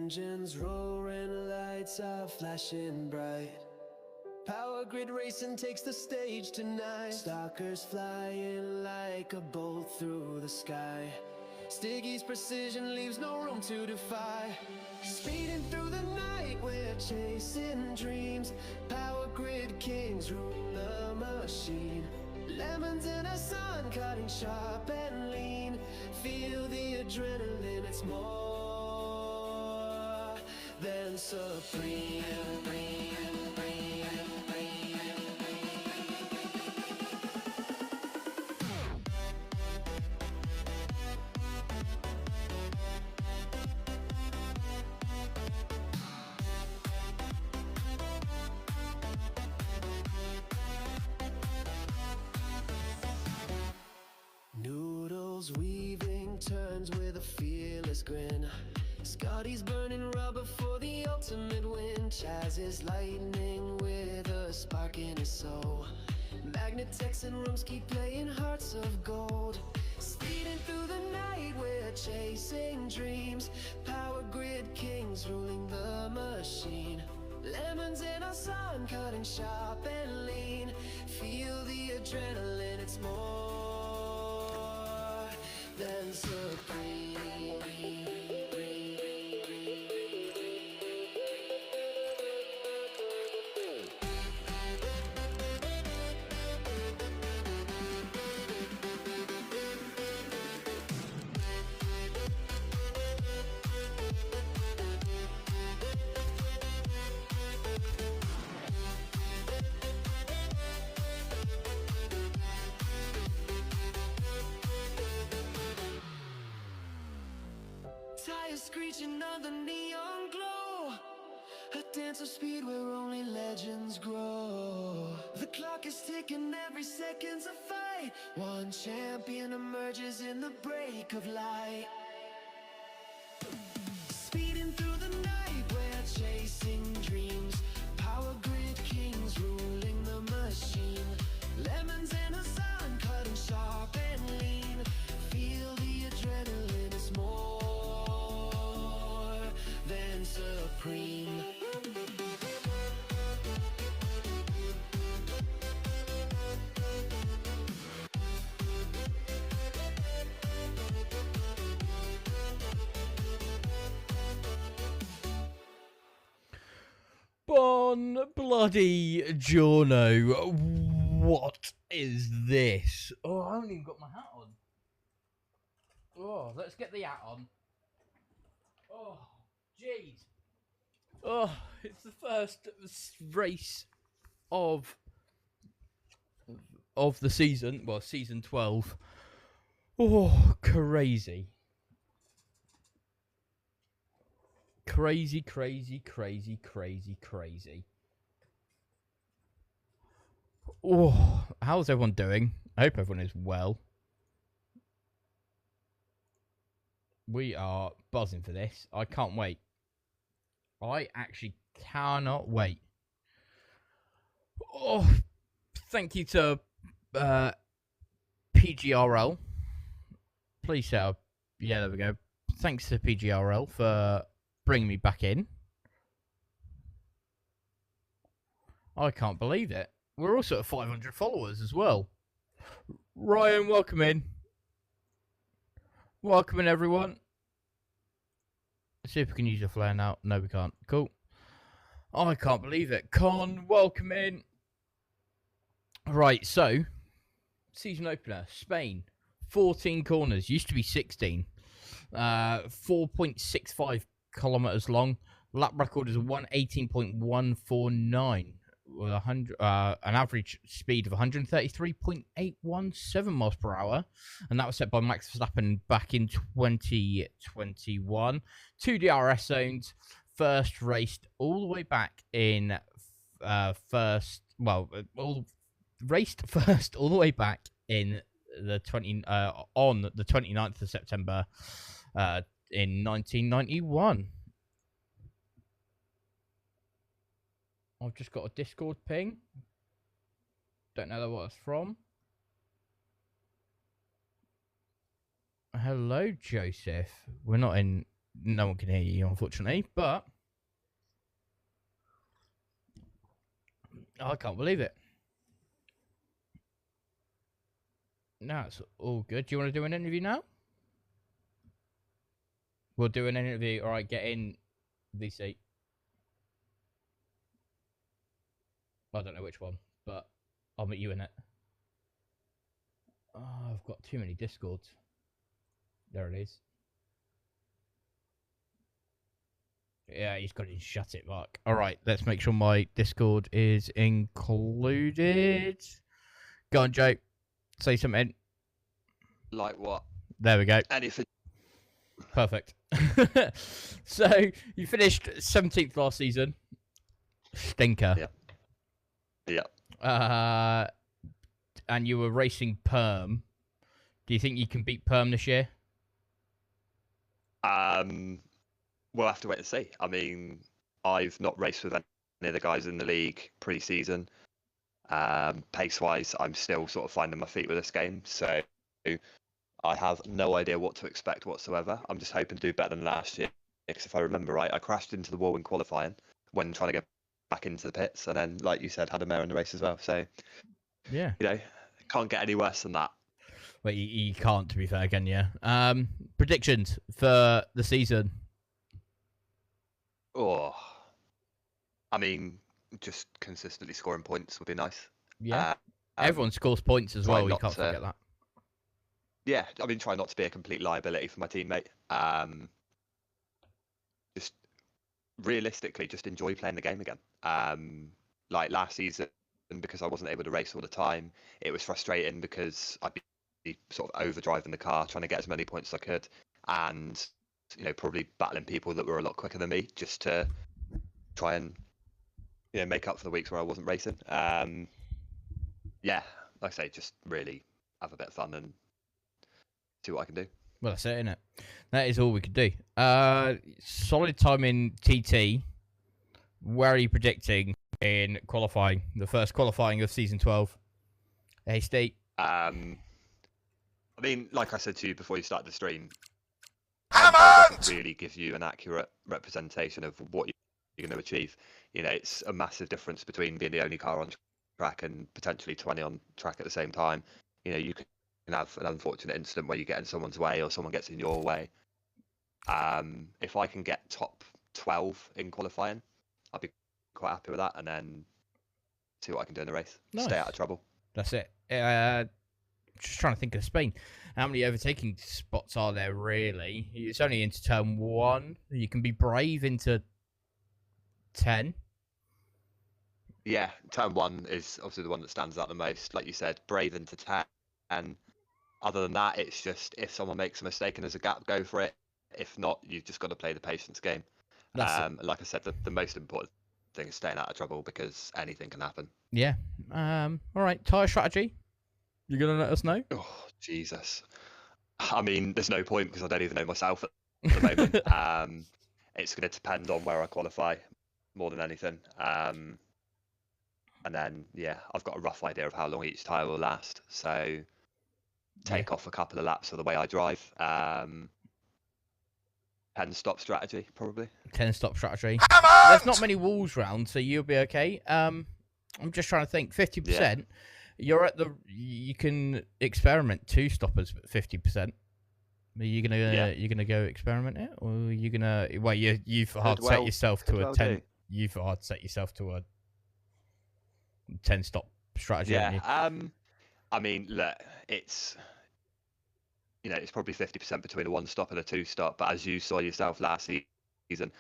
engines roaring, lights are flashing bright. Power grid racing takes the stage tonight. Stalkers flying like a bolt through the sky. Stiggy's precision leaves no room to defy. Speeding through the night, we're chasing dreams. Power grid kings rule the machine. Lemons in the sun, cutting sharp and lean. Feel the adrenaline, it's more than supreme. Noodles weaving turns with a fearless grin. Scotty's burning rubber for the ultimate win. Chaz is lightning with a spark in his soul. Magnitex and rooms keep playing hearts of gold. Speeding through the night, we're chasing dreams. Power grid kings ruling the machine. Lemons in our sun, cutting sharp and lean. Feel the adrenaline, it's more than supreme. Tires screeching under neon glow. A dance of speed where only legends grow. The clock is ticking, every second's a fight. One champion emerges in the break of light. Speeding through the night, we're chasing dreams. Power grid kings ruling the machine. Lemons in the sun, cutting sharp and lean. Feel the adrenaline, it's more than supreme. Bon bloody Giorno, what is this? Oh, I haven't even got my hat on. Oh, let's get the hat on. Oh, jeez. Oh, it's the first race of the season. Well, season 12. Oh, crazy. Crazy, crazy, crazy, crazy, crazy. Oh, how's everyone doing? I hope everyone is well. We are buzzing for this. I can't wait. I actually cannot wait. Oh, thank you to PGRL. Please set up. Yeah, there we go. Thanks to PGRL for bringing me back in. I can't believe it. We're also at 500 followers as well. Ryan, welcome in. Welcome in, everyone. Let's see if we can use your flare now. No, we can't. Cool. I can't believe it. Con, welcome in. Right, so, season opener, Spain. 14 corners. Used to be 16. 4.65 kilometers long. Lap record is 118.149 with an average speed of 133.817 miles per hour, and that was set by Max Verstappen back in 2021. 2 DRS zones. First raced all the way back in raced first all the way back in the on the 29th of September in 1991. I've just got a Discord ping. Don't know what it's from. Hello, Joseph. We're not in No one can hear you, unfortunately, but I can't believe it. No, it's all good. Do you want to do an interview now? We'll do an interview. All right, get in, VC. I don't know which one, but I'll meet you in it. Oh, I've got too many Discords. There it is. Yeah, he's got to shut it, Mark. All right, let's make sure my Discord is included. Go on, Joe. Say something. Like what? There we go. Anything. Perfect. So, you finished 17th last season. Stinker. Yeah. And you were racing Perm. Do you think you can beat Perm this year? We'll have to wait and see. I mean, I've not raced with any of the guys in the league pre-season. Pace-wise, I'm still sort of finding my feet with this game, so I have no idea what to expect whatsoever. I'm just hoping to do better than last year, because if I remember right, I crashed into the wall in qualifying when trying to get back into the pits, and then, like you said, had a mare in the race as well. So, yeah, can't get any worse than that. Well, you can't, to be fair, can you? Predictions for the season? Oh, I mean, just consistently scoring points would be nice. Yeah, everyone scores points as well. You can't forget that. Yeah, I mean, try not to be a complete liability for my teammate. Just realistically, just enjoy playing the game again. Like last season, because I wasn't able to race all the time, it was frustrating because I'd be sort of overdriving the car, trying to get as many points as I could, and probably battling people that were a lot quicker than me just to try and make up for the weeks where I wasn't racing. Yeah, like I say, just really have a bit of fun and see what I can do. Well, that's it, innit? That is all we could do. Solid time in TT. Where are you predicting in qualifying? The first qualifying of season 12. Hey, Steve. I mean, like I said to you before you started the stream, doesn't really give you an accurate representation of what you're going to achieve. It's a massive difference between being the only car on track and potentially 20 on track at the same time. You can have an unfortunate incident where you get in someone's way or someone gets in your way. If I can get top 12 in qualifying, I'll be quite happy with that, and then see what I can do in the race. Nice. Stay out of trouble. That's it. Just trying to think of Spain. How many overtaking spots are there, really? It's only into turn 1. You can be brave into 10. Yeah, turn 1 is obviously the one that stands out the most. Like you said, brave into 10. And other than that, it's just if someone makes a mistake and there's a gap, go for it. If not, you've just got to play the patience game. Like I said, the most important thing is staying out of trouble because anything can happen. Yeah. All right. Tyre strategy. You're gonna let us know? Oh, Jesus. I mean, there's no point because I don't even know myself at the moment. It's going to depend on where I qualify more than anything. And then, yeah, I've got a rough idea of how long each tyre will last. So take off a couple of laps of the way I drive. 10-stop strategy, probably. 10-stop strategy. There's not many walls round, so you'll be okay. I'm just trying to think. 50%. Yeah. You're at you can experiment 2 stoppers at 50%. Are you gonna go experiment it, or are you gonna? Well, you've hard to set yourself to a 10. You've hard to set yourself to a 10-stop strategy. Yeah. I mean, look, it's it's probably 50% between a 1-stop and a 2-stop. But as you saw yourself last season,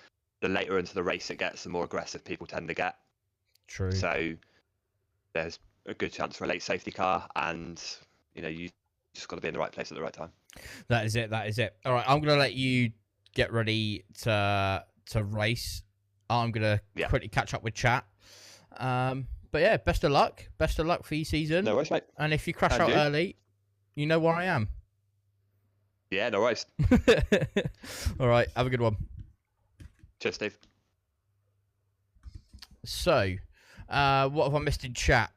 the later into the race it gets, the more aggressive people tend to get. True. So there's a good chance for a late safety car, and you just got to be in the right place at the right time. That is it. All right, I'm gonna let you get ready to race. I'm gonna quickly catch up with chat. But yeah, best of luck. Best of luck for your season. No worries, mate. And if you crash out early, you know where I am. Yeah, no worries. All right, have a good one. Cheers, Steve. So, what have I missed in chat?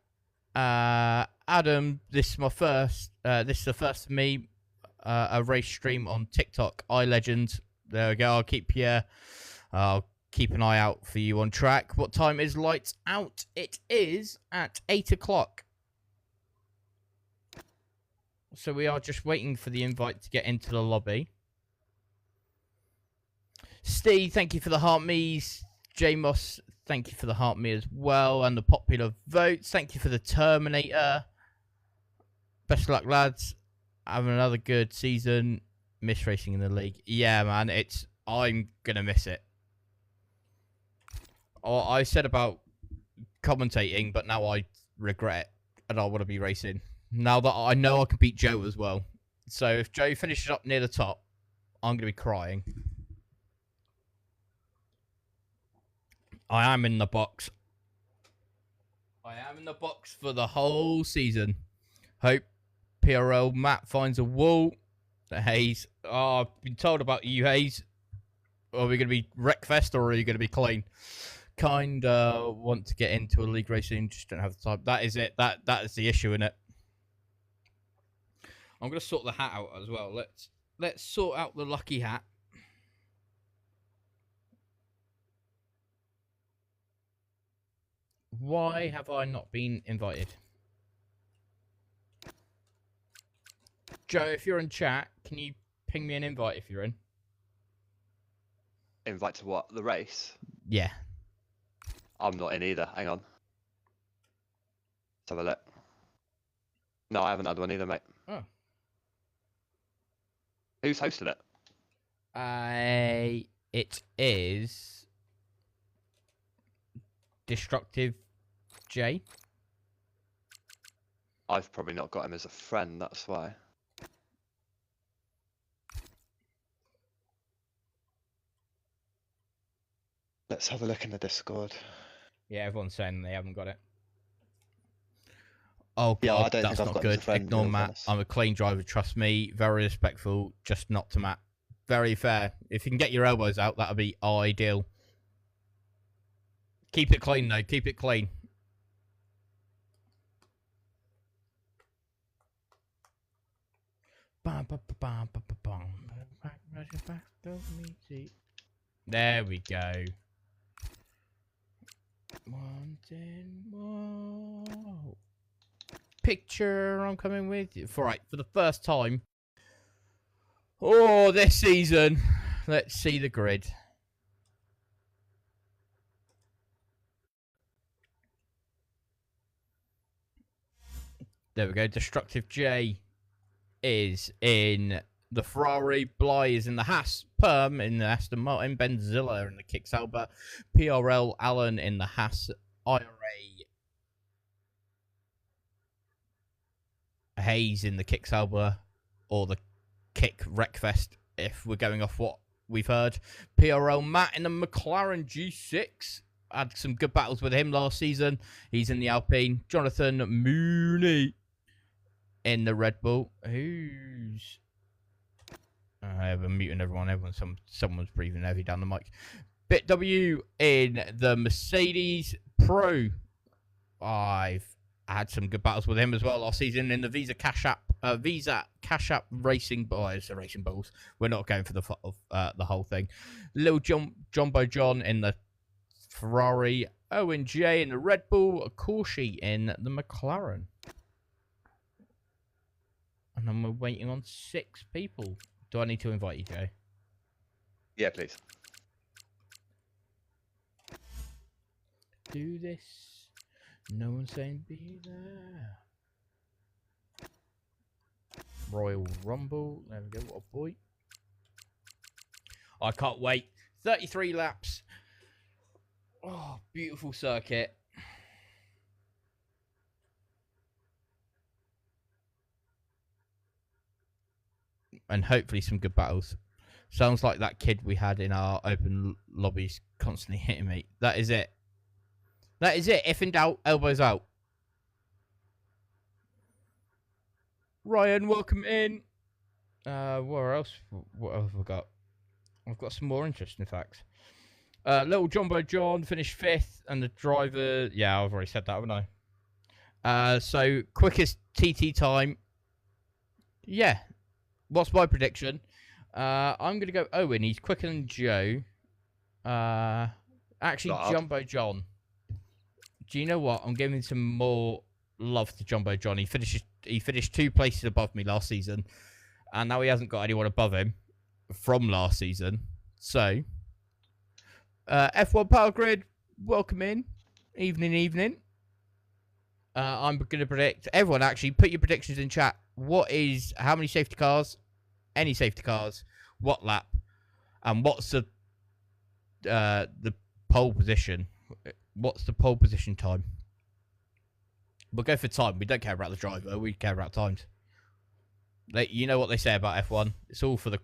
Adam, this is my first. This is the first for me. A race stream on TikTok. iLegend. There we go. I'll keep an eye out for you on track. What time is lights out? It is at 8 o'clock. So we are just waiting for the invite to get into the lobby. Steve, thank you for the heart me's. J Moss, thank you for the heart me as well. And the popular votes. Thank you for the Terminator. Best of luck, lads. Have another good season. Miss racing in the league. Yeah, man, I'm gonna miss it. I said about commentating, but now I regret it, and I want to be racing. Now that I know I can beat Joe as well. So if Joe finishes up near the top, I'm gonna be crying. I am in the box. I am in the box for the whole season. Hope PRL Matt finds a wall. Hayes. Oh, I've been told about you, Hayes. Are we going to be Wreckfest or are you going to be clean? Want to get into a league racing, just don't have the time. That is it. That is the issue, innit? I'm going to sort the hat out as well. Let's sort out the lucky hat. Why have I not been invited? Joe, if you're in chat, can you ping me an invite if you're in? Invite to what? The race? Yeah. I'm not in either. Hang on. Let's have a look. No, I haven't had one either, mate. Oh. Who's hosted it? It is Destructive J. I've probably not got him as a friend, that's why. Let's have a look in the Discord. Yeah, everyone's saying they haven't got it. Oh god, Yeah, I don't that's think I've not got him as good. a friend, Ignore to be Matt. honest. I'm a clean driver, trust me. Very respectful, just not to Matt. Very fair. If you can get your elbows out, that'll be ideal. Keep it clean though, keep it clean. There we go. Wanting more. Picture, I'm coming with you. Right, for the first time. Oh, this season. Let's see the grid. There we go. Destructive J is in the Ferrari. Bly is in the Haas. Perm in the Aston Martin. Benzilla in the Kick Sauber. PRL Allen in the Haas. IRA Hayes in the Kick Sauber. Or the Kick Wreckfest, if we're going off what we've heard. PRL Matt in the McLaren G6. Had some good battles with him last season. He's in the Alpine. Jonathan Mooney in the Red Bull. Who's... I have been muting everyone. Someone's breathing heavy down the mic. Bit W in the Mercedes Pro. I've had some good battles with him as well last season in the Visa Cash App Racing. Oh, it's the Racing Bulls. We're not going for the whole thing. Little Jumbo John in the Ferrari. Owen J in the Red Bull. Corsi in the McLaren. And then we're waiting on 6 people. Do I need to invite you, Joe? Yeah, please. Do this. No one's saying be there. Royal Rumble. There we go. What a boy. I can't wait. 33 laps. Oh, beautiful circuit. And hopefully some good battles. Sounds like that kid we had in our open lobbies constantly hitting me. That is it. That is it. If in doubt, elbows out. Ryan, welcome in. Where else? What have I got? I've got some more interesting facts. Little Jumbo John finished 5th, and the driver... Yeah, I've already said that, haven't I? So, quickest TT time. Yeah. What's my prediction? I'm going to go Owen. He's quicker than Joe. Actually, Jumbo John. Do you know what? I'm giving some more love to Jumbo John. He finished 2 places above me last season, and now he hasn't got anyone above him from last season. So, F1 Power Grid, welcome in. Evening. I'm going to predict. Everyone, actually, put your predictions in chat. How many safety cars? Any safety cars? What lap? And what's the pole position? What's the pole position time? We'll go for time. We don't care about the driver. We care about times. You know what they say about F1. It's all for the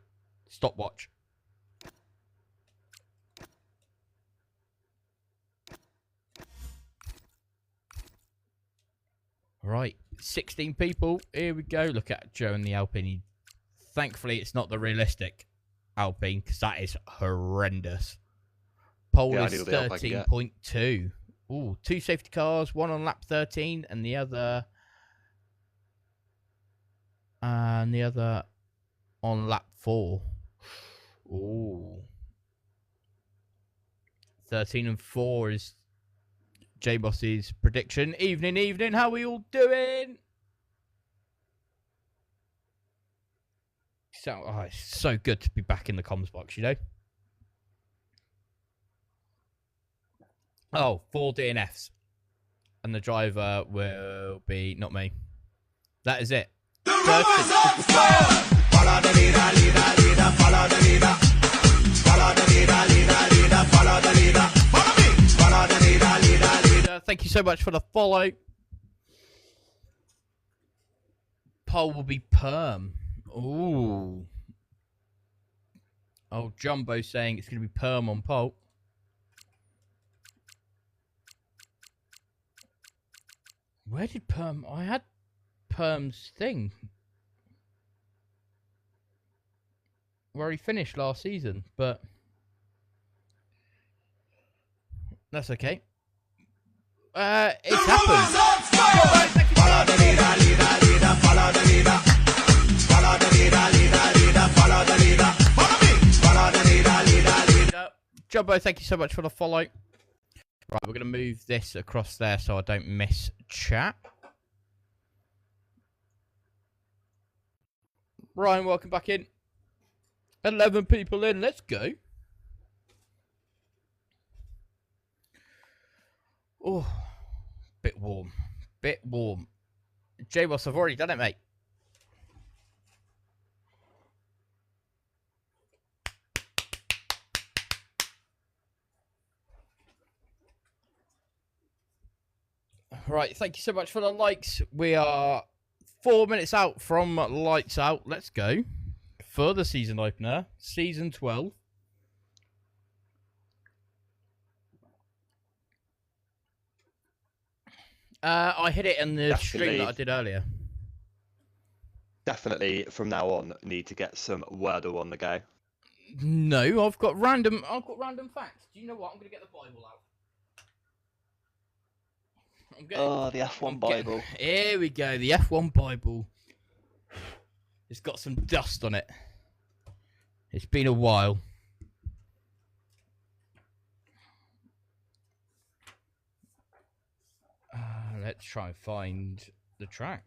stopwatch. Right, 16 people. Here we go. Look at Joe and the Alpine. Thankfully, it's not the realistic Alpine, because that is horrendous. Pole is 13.2. Ooh, 2 safety cars, one on lap 13, and the other on lap 4. Ooh. 13 and 4 is J-Boss's prediction. Evening. How are we all doing? It's so good to be back in the comms box, you know? Oh, 4 DNFs. And the driver will be not me. That is it. Follow the leader, leader, follow the leader. Follow the leader, leader, follow the leader. Follow me. Follow the leader, leader. Thank you so much for the follow. Pole will be perm. Ooh. Oh, Jumbo saying it's going to be perm on pole. Where did perm? I had perm's thing where he finished last season, but that's okay. It's happened. Follow the leader, leader, follow the leader. Follow the leader, leader, follow the leader. Follow me. Follow the leader, leader. Jumbo, thank you so much for the follow. Right, we're going to move this across there so I don't miss chat. Ryan, welcome back in. 11 people in. Let's go. Oh, bit warm. J-Boss, I've already done it, mate. Right, thank you so much for the likes. We are 4 minutes out from lights out. Let's go. Further season opener, season 12. I hit it in the stream that I did earlier. Definitely, from now on, need to get some Wordle on the go. No, I've got random facts. Do you know what? I'm going to get the Bible out. The F1 Bible. Here we go, the F1 Bible. It's got some dust on it. It's been a while. Let's try and find the track.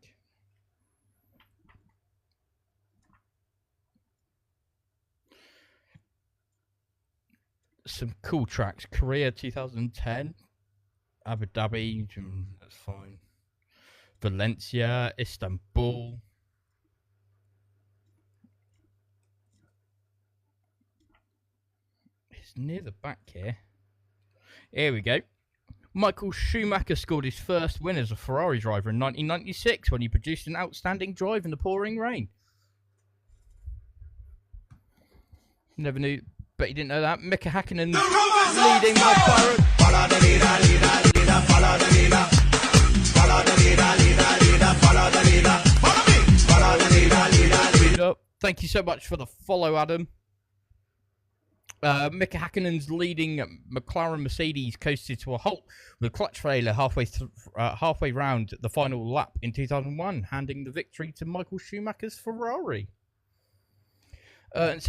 Some cool tracks. Korea 2010. Abu Dhabi, that's fine. Valencia, Istanbul. It's near the back here. Here we go. Michael Schumacher scored his first win as a Ferrari driver in 1996 when he produced an outstanding drive in the pouring rain. Never knew, but you didn't know that. Mika Hakkinen leading McLaren. Follow the leader, leader, follow the leader. Follow the leader, follow the leader. Follow me. Follow the leader. Thank you so much for the follow, Adam. Mika Hakkinen's leading McLaren Mercedes coasted to a halt with a clutch failure halfway round the final lap in 2001, handing the victory to Michael Schumacher's Ferrari. Ayrton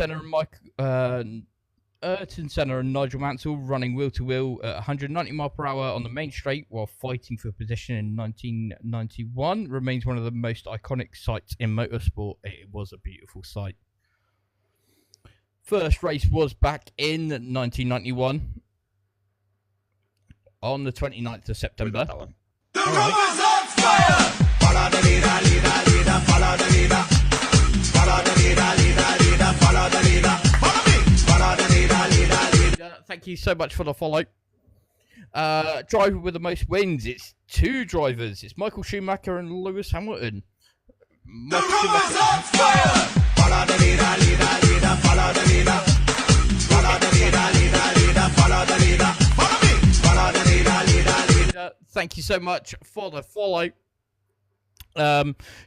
Senna and Nigel Mansell running wheel to wheel at 190 mph on the main straight while fighting for position in 1991 remains one of the most iconic sights in motorsport. It was a beautiful sight. First race was back in 1991 on the 29th of September. That one. Thank you so much for the follow. Driver with the most wins. It's two drivers. It's Michael Schumacher and Lewis Hamilton. Thank you so much for the follow.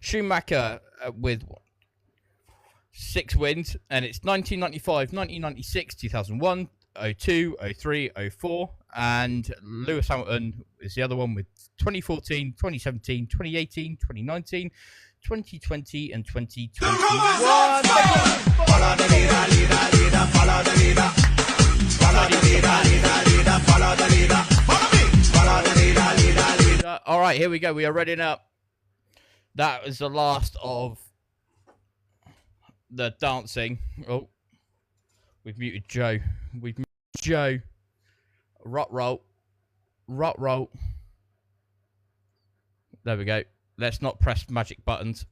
Schumacher with 6 wins, and it's 1995, 1996, 2001, 02, 03, 04, and Lewis Hamilton is the other one with 2014, 2017, 2018, 2019, 2020, and 2021. All right, here we go. We are ready up. That was the last of the dancing. Oh, we've muted Joe. We've muted Joe. Rot roll. Rot roll. There we go. Let's not press magic buttons.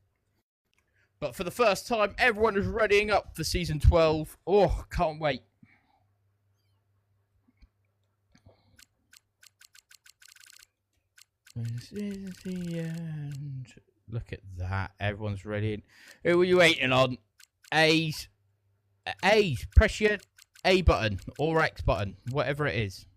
But for the first time, everyone is readying up for season 12. Oh, can't wait. This is the end. Look at that. Everyone's ready. Who are you waiting on? A's. A's. Press your A button or X button. Whatever it is.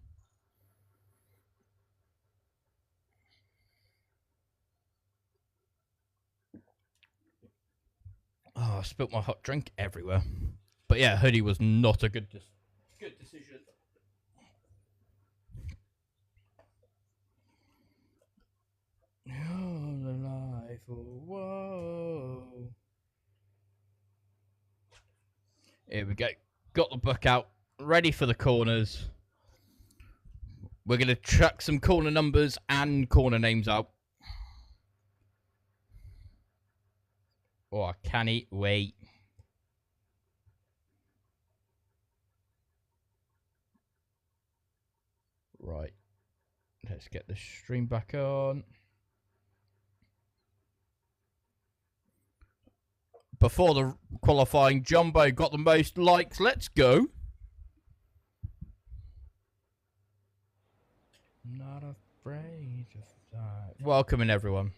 Oh, I spilt my hot drink everywhere. But yeah, hoodie was not a good decision. Oh, the life, oh, whoa. Here we go. Got the book out. Ready for the corners. We're going to chuck some corner numbers and corner names out. Oh, I can't wait. Right. Let's get the stream back on. Before the qualifying, Jumbo got the most likes. Let's go. Not afraid of that. Welcome in, everyone.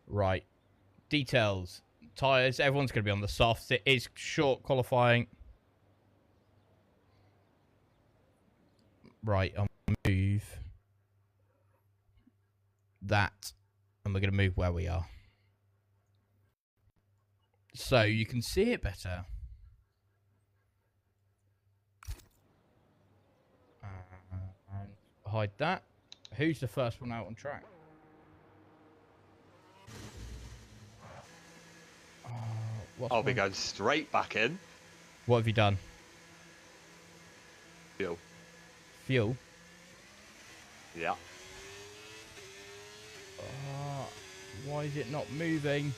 Right. Details. Tyres. Everyone's going to be on the softs. It is short qualifying. Right. I'll move that. And we're going to move where we are. So you can see it better. And hide that. Who's the first one out on track? I'll be going straight back in. What have you done? Fuel. Fuel? Yeah. Why is it not moving?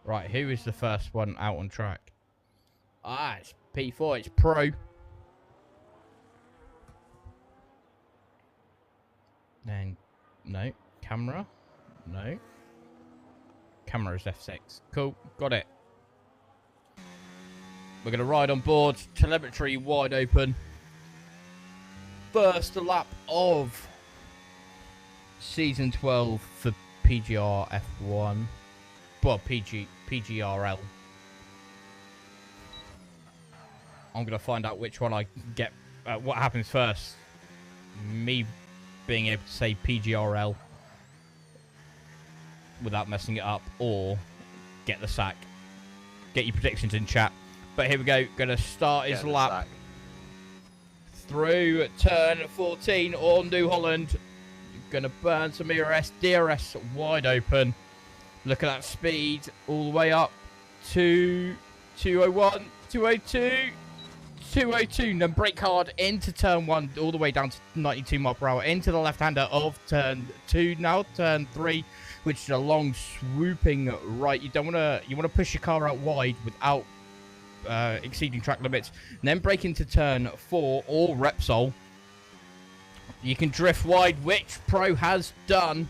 Right, who is the first one out on track? Ah, it's P4, it's Pro. Then, no. Camera? No. Camera is F6. Cool, got it. We're going to ride on board. Telemetry wide open. First lap of Season 12 for PGR F1. Well, PGRL. I'm going to find out which one I get. What happens first. Me being able to say PGRL without messing it up, or get the sack. Get your predictions in chat. But here we go. Going to start his lap. Sack. Through turn 14 on New Holland. Going to burn some DRS wide open. Look at that speed all the way up to 201, 202, 202. Then brake hard into turn 1 all the way down to 92 mile per hour into the left-hander of turn 2. Now turn 3, which is a long swooping right. You want to push your car out wide without exceeding track limits. And then brake into turn 4 or Repsol. You can drift wide, which Pro has done.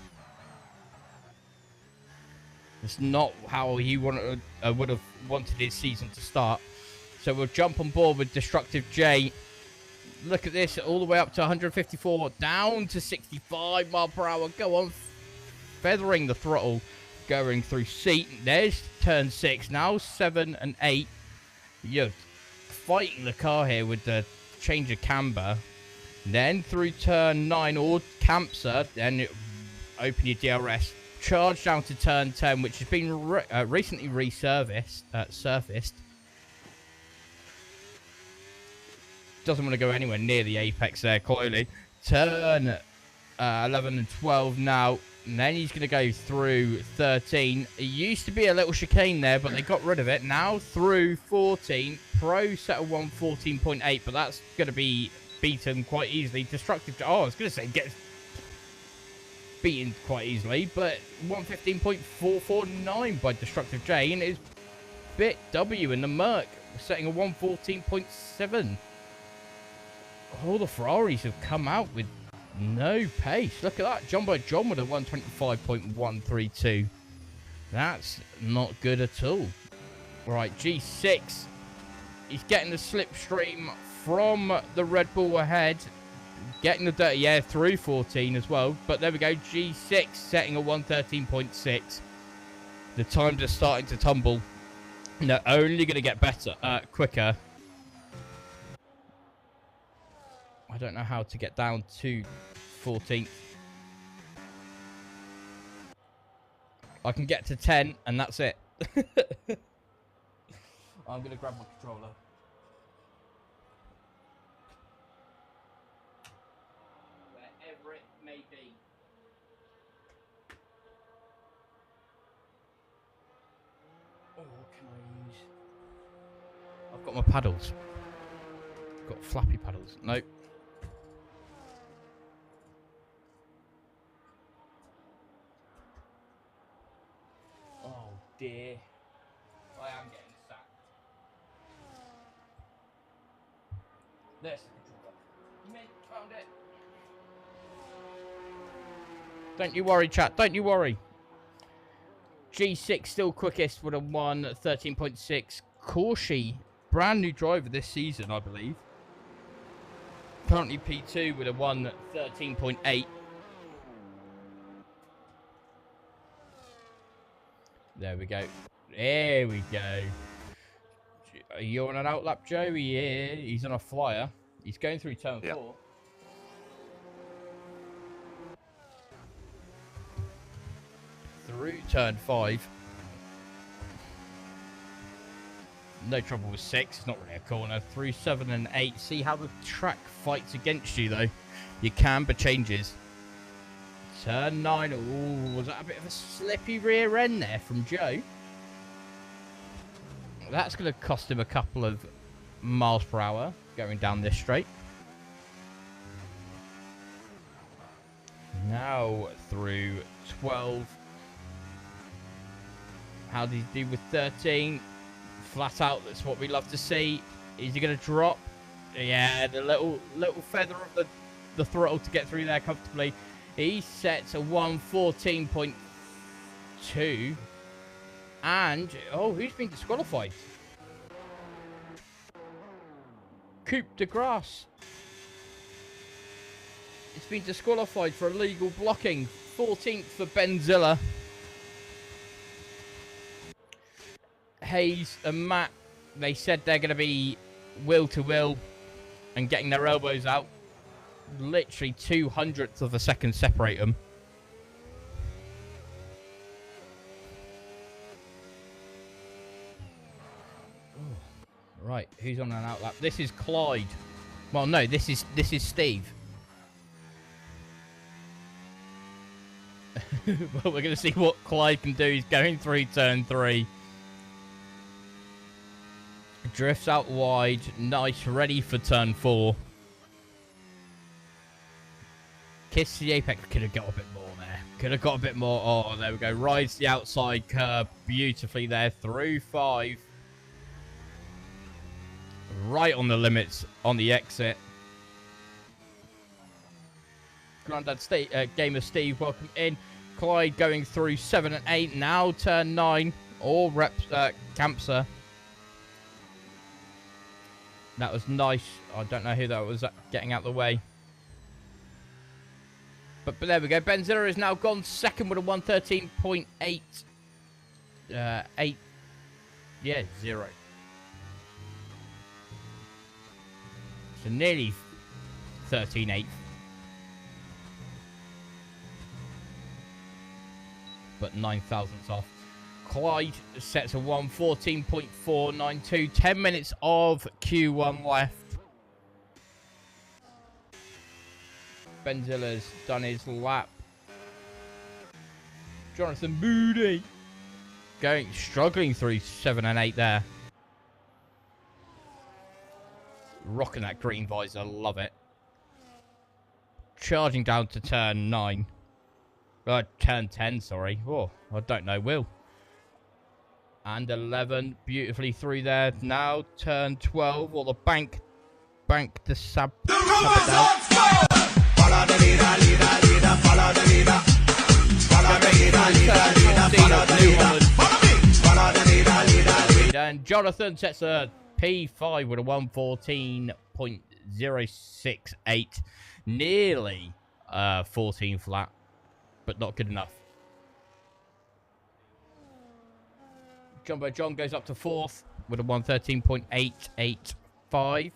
It's not how he would have wanted his season to start. So we'll jump on board with Destructive J. Look at this, all the way up to 154, down to 65 mile per hour. Go on, feathering the throttle, going through seat. There's turn 6, now 7 and 8. You're fighting the car here with the change of camber. Then through turn 9 or Campser, then open your DRS. Charge down to turn 10, which has been recently surfaced. Doesn't want to go anywhere near the apex there, clearly. Turn 11 and 12 now. And then he's going to go through 13. It used to be a little chicane there, but they got rid of it. Now through 14. Pro set of 114.8, but that's going to be beaten quite easily. Destructive... Oh, I was going to say gets beaten quite easily, but 115.449 by Destructive J, and it is Bit W in the Merc, setting a 114.7. All the Ferraris have come out with no pace. Look at that. Jumbo John with a 125.132. That's not good at all. Right, G6. He's getting the slipstream from the Red Bull ahead. Getting the dirty air through 14 as well. But there we go. G6 setting a 113.6. The times are starting to tumble. And they're only going to get better, quicker. I don't know how to get down to 14th. I can get to 10 and that's it. I'm going to grab my controller. Wherever it may be. Oh, what can I use? I've got my paddles. I've got flappy paddles. Nope. Oh dear. I am getting sacked. There's the controller. Found it. Don't you worry, chat. Don't you worry. G6 still quickest with a 113.6. Corsi, brand new driver this season, I believe. Currently P2 with a 113.8. There we go. There we go. Are you on an outlap, Joe? Yeah, he's on a flyer. He's going through turn 4. Through turn 5. No trouble with 6. It's not really a corner. Through 7 and 8. See how the track fights against you, though. Your camber changes. Turn 9. Ooh, was that a bit of a slippy rear end there from Joe? That's going to cost him a couple of miles per hour going down this straight. Now through 12. How did he do with 13? Flat out, that's what we love to see. Is he going to drop? Yeah, the little feather of the throttle to get through there comfortably. He sets a 114.2. And, oh, who's been disqualified? Coupe de Grasse. It's been disqualified for illegal blocking. 14th for Benzilla. Hayes and Matt, they said they're going to be will to will and getting their elbows out. Literally 200ths of a second separate them. Right, who's on an outlap? This is Clyde. Well, no, this is Steve. But we're going to see what Clyde can do. He's going through turn 3. Drifts out wide. Nice. Ready for turn 4. Kiss the apex. Could have got a bit more there. Could have got a bit more. Oh, there we go. Rides the outside curb beautifully there. Through 5. Right on the limits on the exit. Grandad Gamer Steve, welcome in. Clyde going through 7 and 8. Now turn 9. All reps, Campser. That was nice. I don't know who that was getting out the way. But there we go. Benzilla is now gone second with a 113.8. 8. Yeah, 0. So nearly 13/8. But 9 thousandths off. Clyde sets a 114.492. 10 minutes of Q1 left. Benzilla's done his lap. Jonathan Moody struggling through 7 and 8 there. Rocking that green visor, love it. Charging down to turn 9. Turn 10, sorry. Oh, I don't know, Will. And 11, beautifully through there. Now turn 12, or the bank the sub. The room is on fire! Follow the leader, follow the leader. Follow the leader, and Jonathan sets a P5 with a 114.068. Nearly 14 flat. But not good enough. Jumbo John goes up to 4th with a 113.885.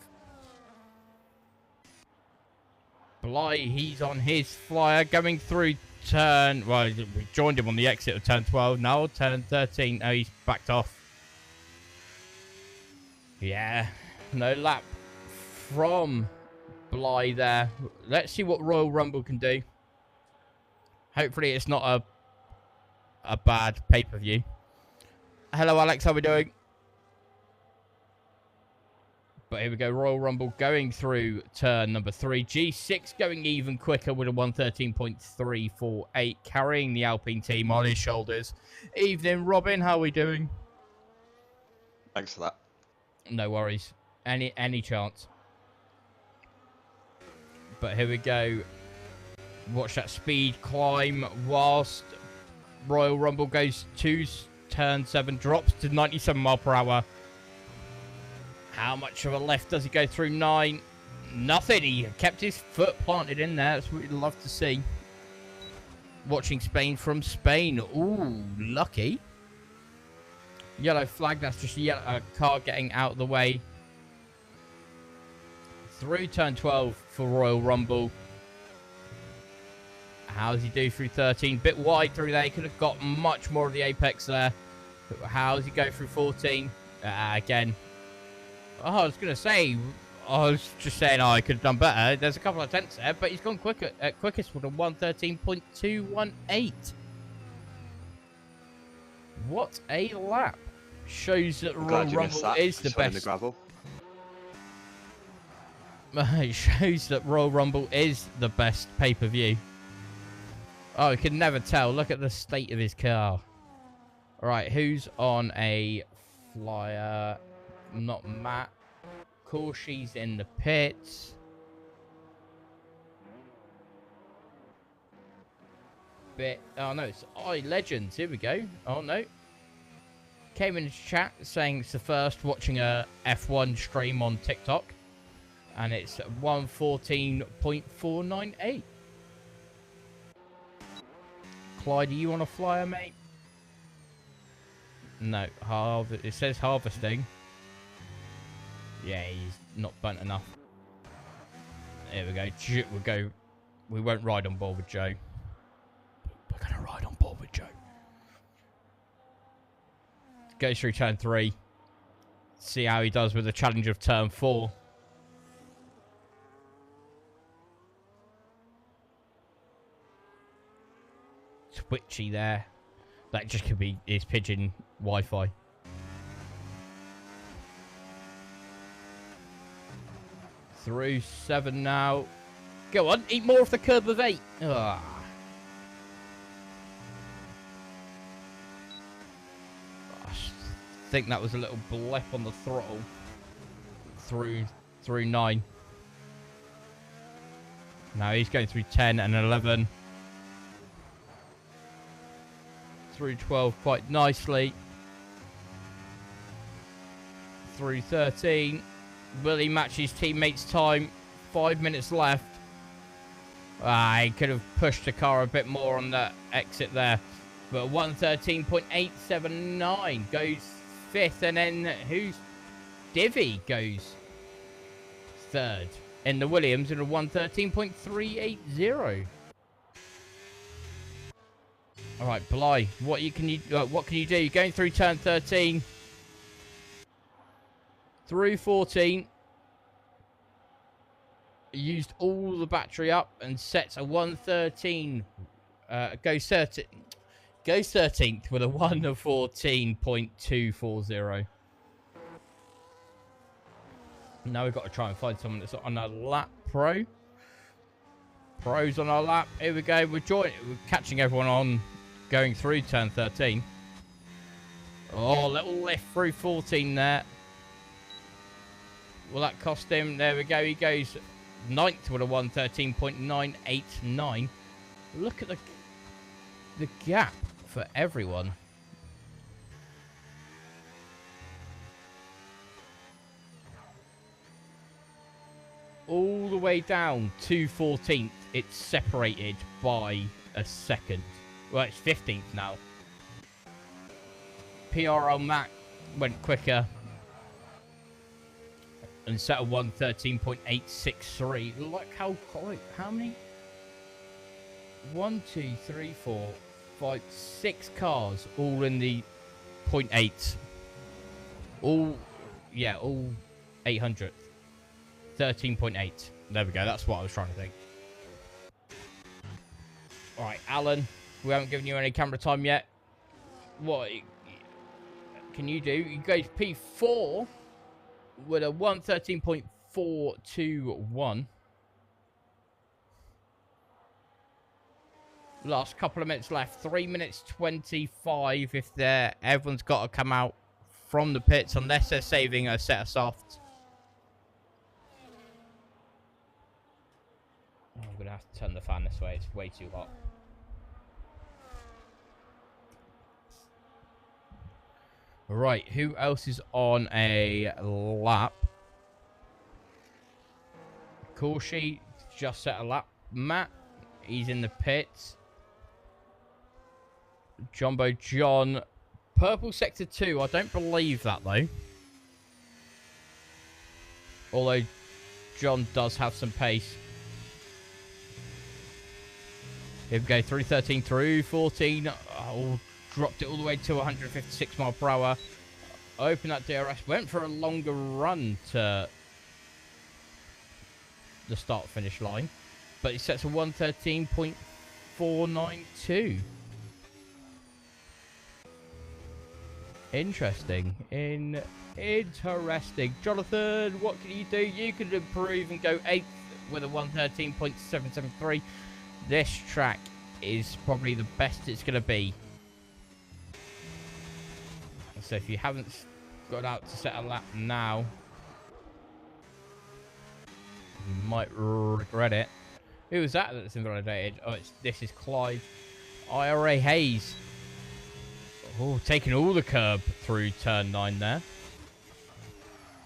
Bly, he's on his flyer going through turn. Well, we joined him on the exit of turn 12. Now turn 13. Oh, he's backed off. Yeah, no lap from Bly there. Let's see what Royal Rumble can do. Hopefully it's not a bad pay-per-view. Hello, Alex. How we doing? But here we go. Royal Rumble going through turn number 3. G6 going even quicker with a 113.348. Carrying the Alpine team on his shoulders. Evening, Robin. How we doing? Thanks for that. No worries. Any chance. But here we go. Watch that speed climb whilst Royal Rumble goes to turn 7, drops to 97 mile per hour. How much of a left does he go through 9? Nothing. He kept his foot planted in there. That's what we'd love to see. Watching Spain from Spain. Ooh, lucky. Yellow flag. That's just a car getting out of the way. Through turn 12 for Royal Rumble. How does he do through 13? Bit wide through there. He could have got much more of the apex there. How does he go through 14? Again. Oh, I was going to say, I was just saying, I could have done better. There's a couple of tenths there, but he's gone quicker at quickest with a 113.218. What a lap. Shows that Royal Rumble is the best. The gravel. It shows that Royal Rumble is the best pay-per-view. Oh, you can never tell. Look at the state of his car. Alright, who's on a flyer? Not Matt. She's in the pits. Oh no, it's Legends. Here we go. Oh no. Came in the chat saying it's the first watching a F1 stream on TikTok. And it's 114.498. Clyde, are you on a flyer, mate? No, it says harvesting. Yeah, he's not burnt enough. There we go. We won't ride on board with Joe. We're going to ride on board with Joe. Goes through turn 3. See how he does with the challenge of turn 4. twitchy there. That just could be his pigeon Wi-Fi. Through 7 now. Go on, eat more off the curb of 8. Ugh. I think that was a little blip on the throttle. Through 9. Now he's going through 10 and 11. Through 12 quite nicely. Through 13. Will he match his teammates' time? 5 minutes left. He could have pushed the car a bit more on the exit there. But 113.879 goes 5th. And then who's... Divvy goes 3rd in the Williams in a 113.380. All right, Bly, what can you do? You're going through turn 13, through 14. Used all the battery up and sets a 113. Goes 13th with a 114.240. Now we've got to try and find someone that's on a lap pro. Pros on our lap. Here we go. We're catching everyone on going through turn 13. Oh, little lift through 14 there. Will that cost him? There we go. He goes 9th with a 113.989. Look at the gap for everyone. All the way down to 14th, it's separated by a second. Well, it's 15th now. PRL Mac went quicker and set a 113.863. Look how many? 1, 2, 3, 4, 5, 6 cars all in the 0.8. All 800th. 13.8. There we go. That's what I was trying to think. All right, Alan. We haven't given you any camera time yet. What can you do? You go to P4 with a 113.421. Last couple of minutes left. 3 minutes 25 if everyone's got to come out from the pits unless they're saving a set of softs. I'm going to have to turn the fan this way. It's way too hot. Right, who else is on a lap? Corshi just set a lap. Matt, he's in the pits. Jumbo John, purple sector 2. I don't believe that though. Although John does have some pace. Here we go, through 13, through 14. Oh, dropped it all the way to 156 mile per hour. Open that DRS. Went for a longer run to the start-finish line. But he sets a 113.492. Interesting. Interesting. Jonathan, what can you do? You can improve and go 8th with a 113.773. This track is probably the best it's going to be. So if you haven't got out to set a lap now, you might regret it. Who was that that's invalidated? Oh, this is Clyde. IRA Hayes. Oh, taking all the curb through turn 9 there.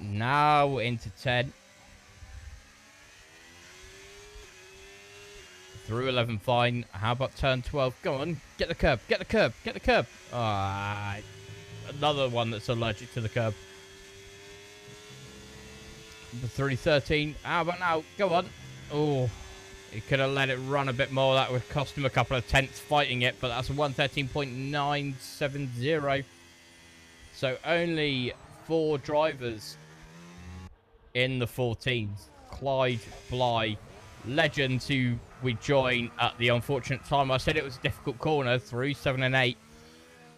Now into 10. Through 11, fine. How about turn 12? Go on, get the curb, get the curb, get the curb. Another one that's allergic to the curb. Through 13. How about now? Go on. Oh, he could have let it run a bit more. That would cost him a couple of tenths fighting it, but that's a 113.970. So only 4 drivers in the 14s. Clyde, Bly, legends who we join at the unfortunate time. I said it was a difficult corner through 7 and 8.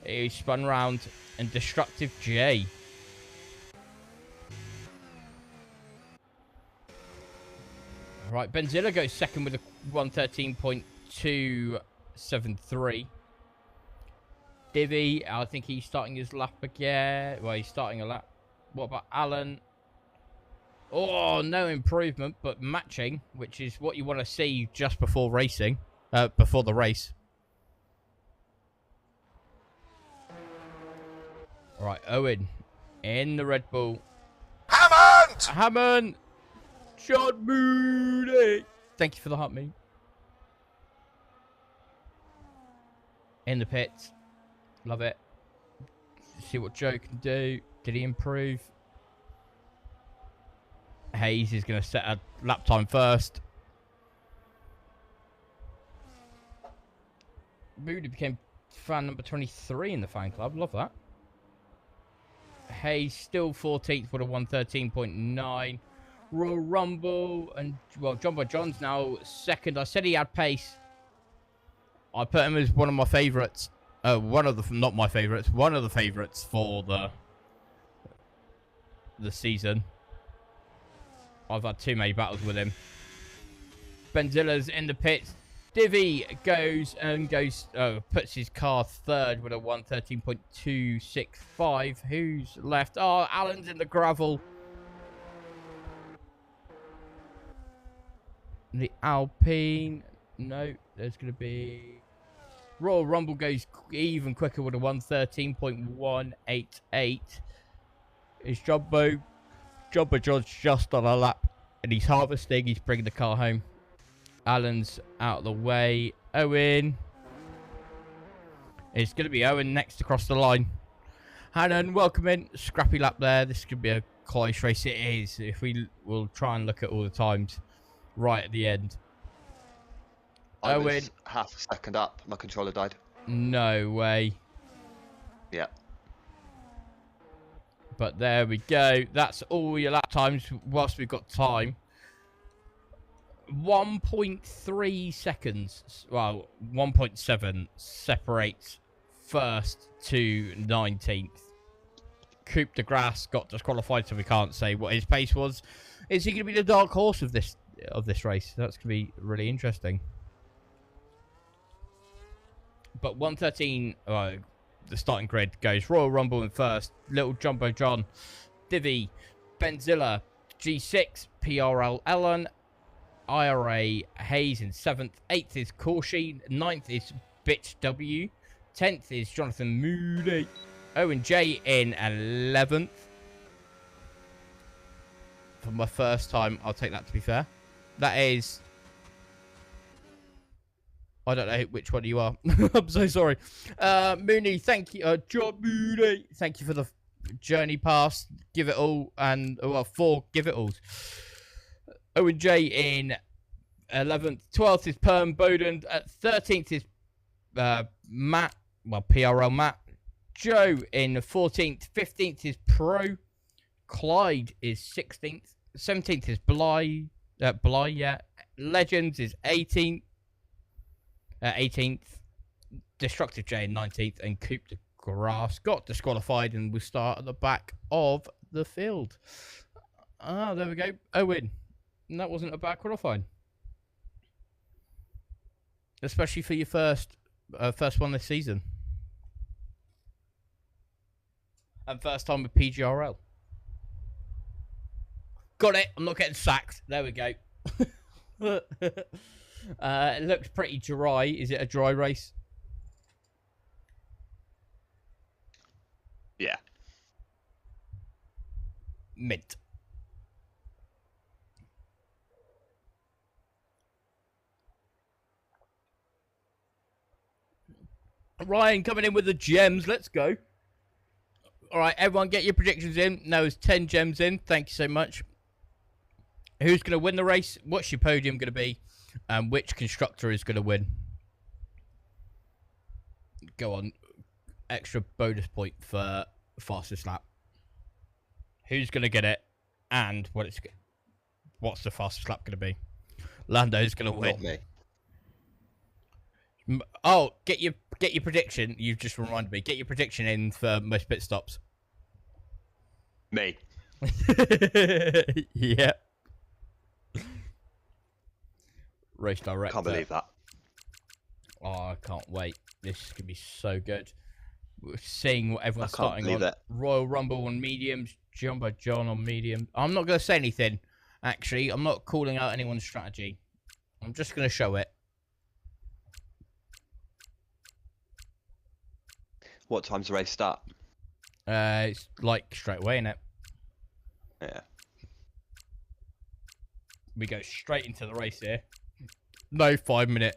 He spun round and Destructive J. Right, Benzilla goes second with a 113.273. Divvy, I think he's starting his lap again. Well, he's starting a lap. What about Alan? Oh, no improvement, but matching, which is what you want to see just before racing. Before the race. All right, Owen in the Red Bull. Hammond! John Mooney! Thank you for the heart, mate. In the pits. Love it. See what Joe can do. Did he improve? Hayes is going to set a lap time first. Moody became fan number 23 in the fan club. Love that. Hayes still 14th with a 113.9. Royal Rumble and, well, Jumbo John's now second. I said he had pace. I put him as one of my favourites. Not my favourites. One of the favourites for the season. I've had too many battles with him. Benzilla's in the pits. Divvy puts his car third with a 113.265. Who's left? Oh, Alan's in the gravel. The Alpine. No, there's going to be... Royal Rumble goes even quicker with a 113.188. Is Jumbo John's just on a lap. And he's harvesting. He's bringing the car home. Alan's out of the way. Owen. It's going to be Owen next across the line. Hannon, welcome in. Scrappy lap there. This could be a close race. It is. If we will try and look at all the times right at the end. I Owen. was half a second up. My controller died. No way. Yeah. But there we go. That's all your lap times whilst we've got time. 1.3 seconds. Well, 1.7 separates first to 19th. Coupe de Grasse got disqualified, so we can't say what his pace was. Is he going to be the dark horse of this race? That's going to be really interesting. But 113, the starting grid goes Royal Rumble in first, Little Jumbo John, Divvy, Benzilla, G6, PRL Ellen, IRA Hayes in 7th, 8th is Corshi, 9th is Bitch W, 10th is Jonathan Moody, Owen J in 11th. For my first time, I'll take that to be fair. That is... I don't know which one you are. I'm so sorry. Mooney, thank you. John Mooney, thank you for the journey pass. Give it all. And, well, 4 give it alls. Owen J in 11th. 12th is Perm Bowden. 13th is Matt. Well, PRL Matt. Joe in 14th. 15th is Pro. Clyde is 16th. 17th is Bly. Yeah. Legends is 18th. 18th, Destructive J in 19th, and Coupe de Grasse got disqualified and will start at the back of the field. Ah, there we go. Owen. And that wasn't a bad qualifying. Especially for your first one this season. And first time with PGRL. Got it. I'm not getting sacked. There we go. It looks pretty dry. Is it a dry race? Yeah. Mint. Ryan coming in with the gems. Let's go. All right, everyone get your predictions in. Now there's 10 gems in. Thank you so much. Who's going to win the race? What's your podium going to be? And which constructor is going to win? Go on. Extra bonus point for fastest lap. Who's going to get it? And what's the fastest lap going to be? Lando's going to win. Not me. Oh, get your prediction. You've just reminded me. Get your prediction in for most pit stops. Me. Yeah. Race director. Can't believe that. Oh, I can't wait. This is gonna be so good. We're seeing what everyone's I can't starting believe on. it. Royal Rumble on mediums. Jumbo John on medium. I'm not gonna say anything. Actually, I'm not calling out anyone's strategy. I'm just gonna show it. What time's the race start? It's like straight away, innit? Yeah. We go straight into the race here. No 5-minute.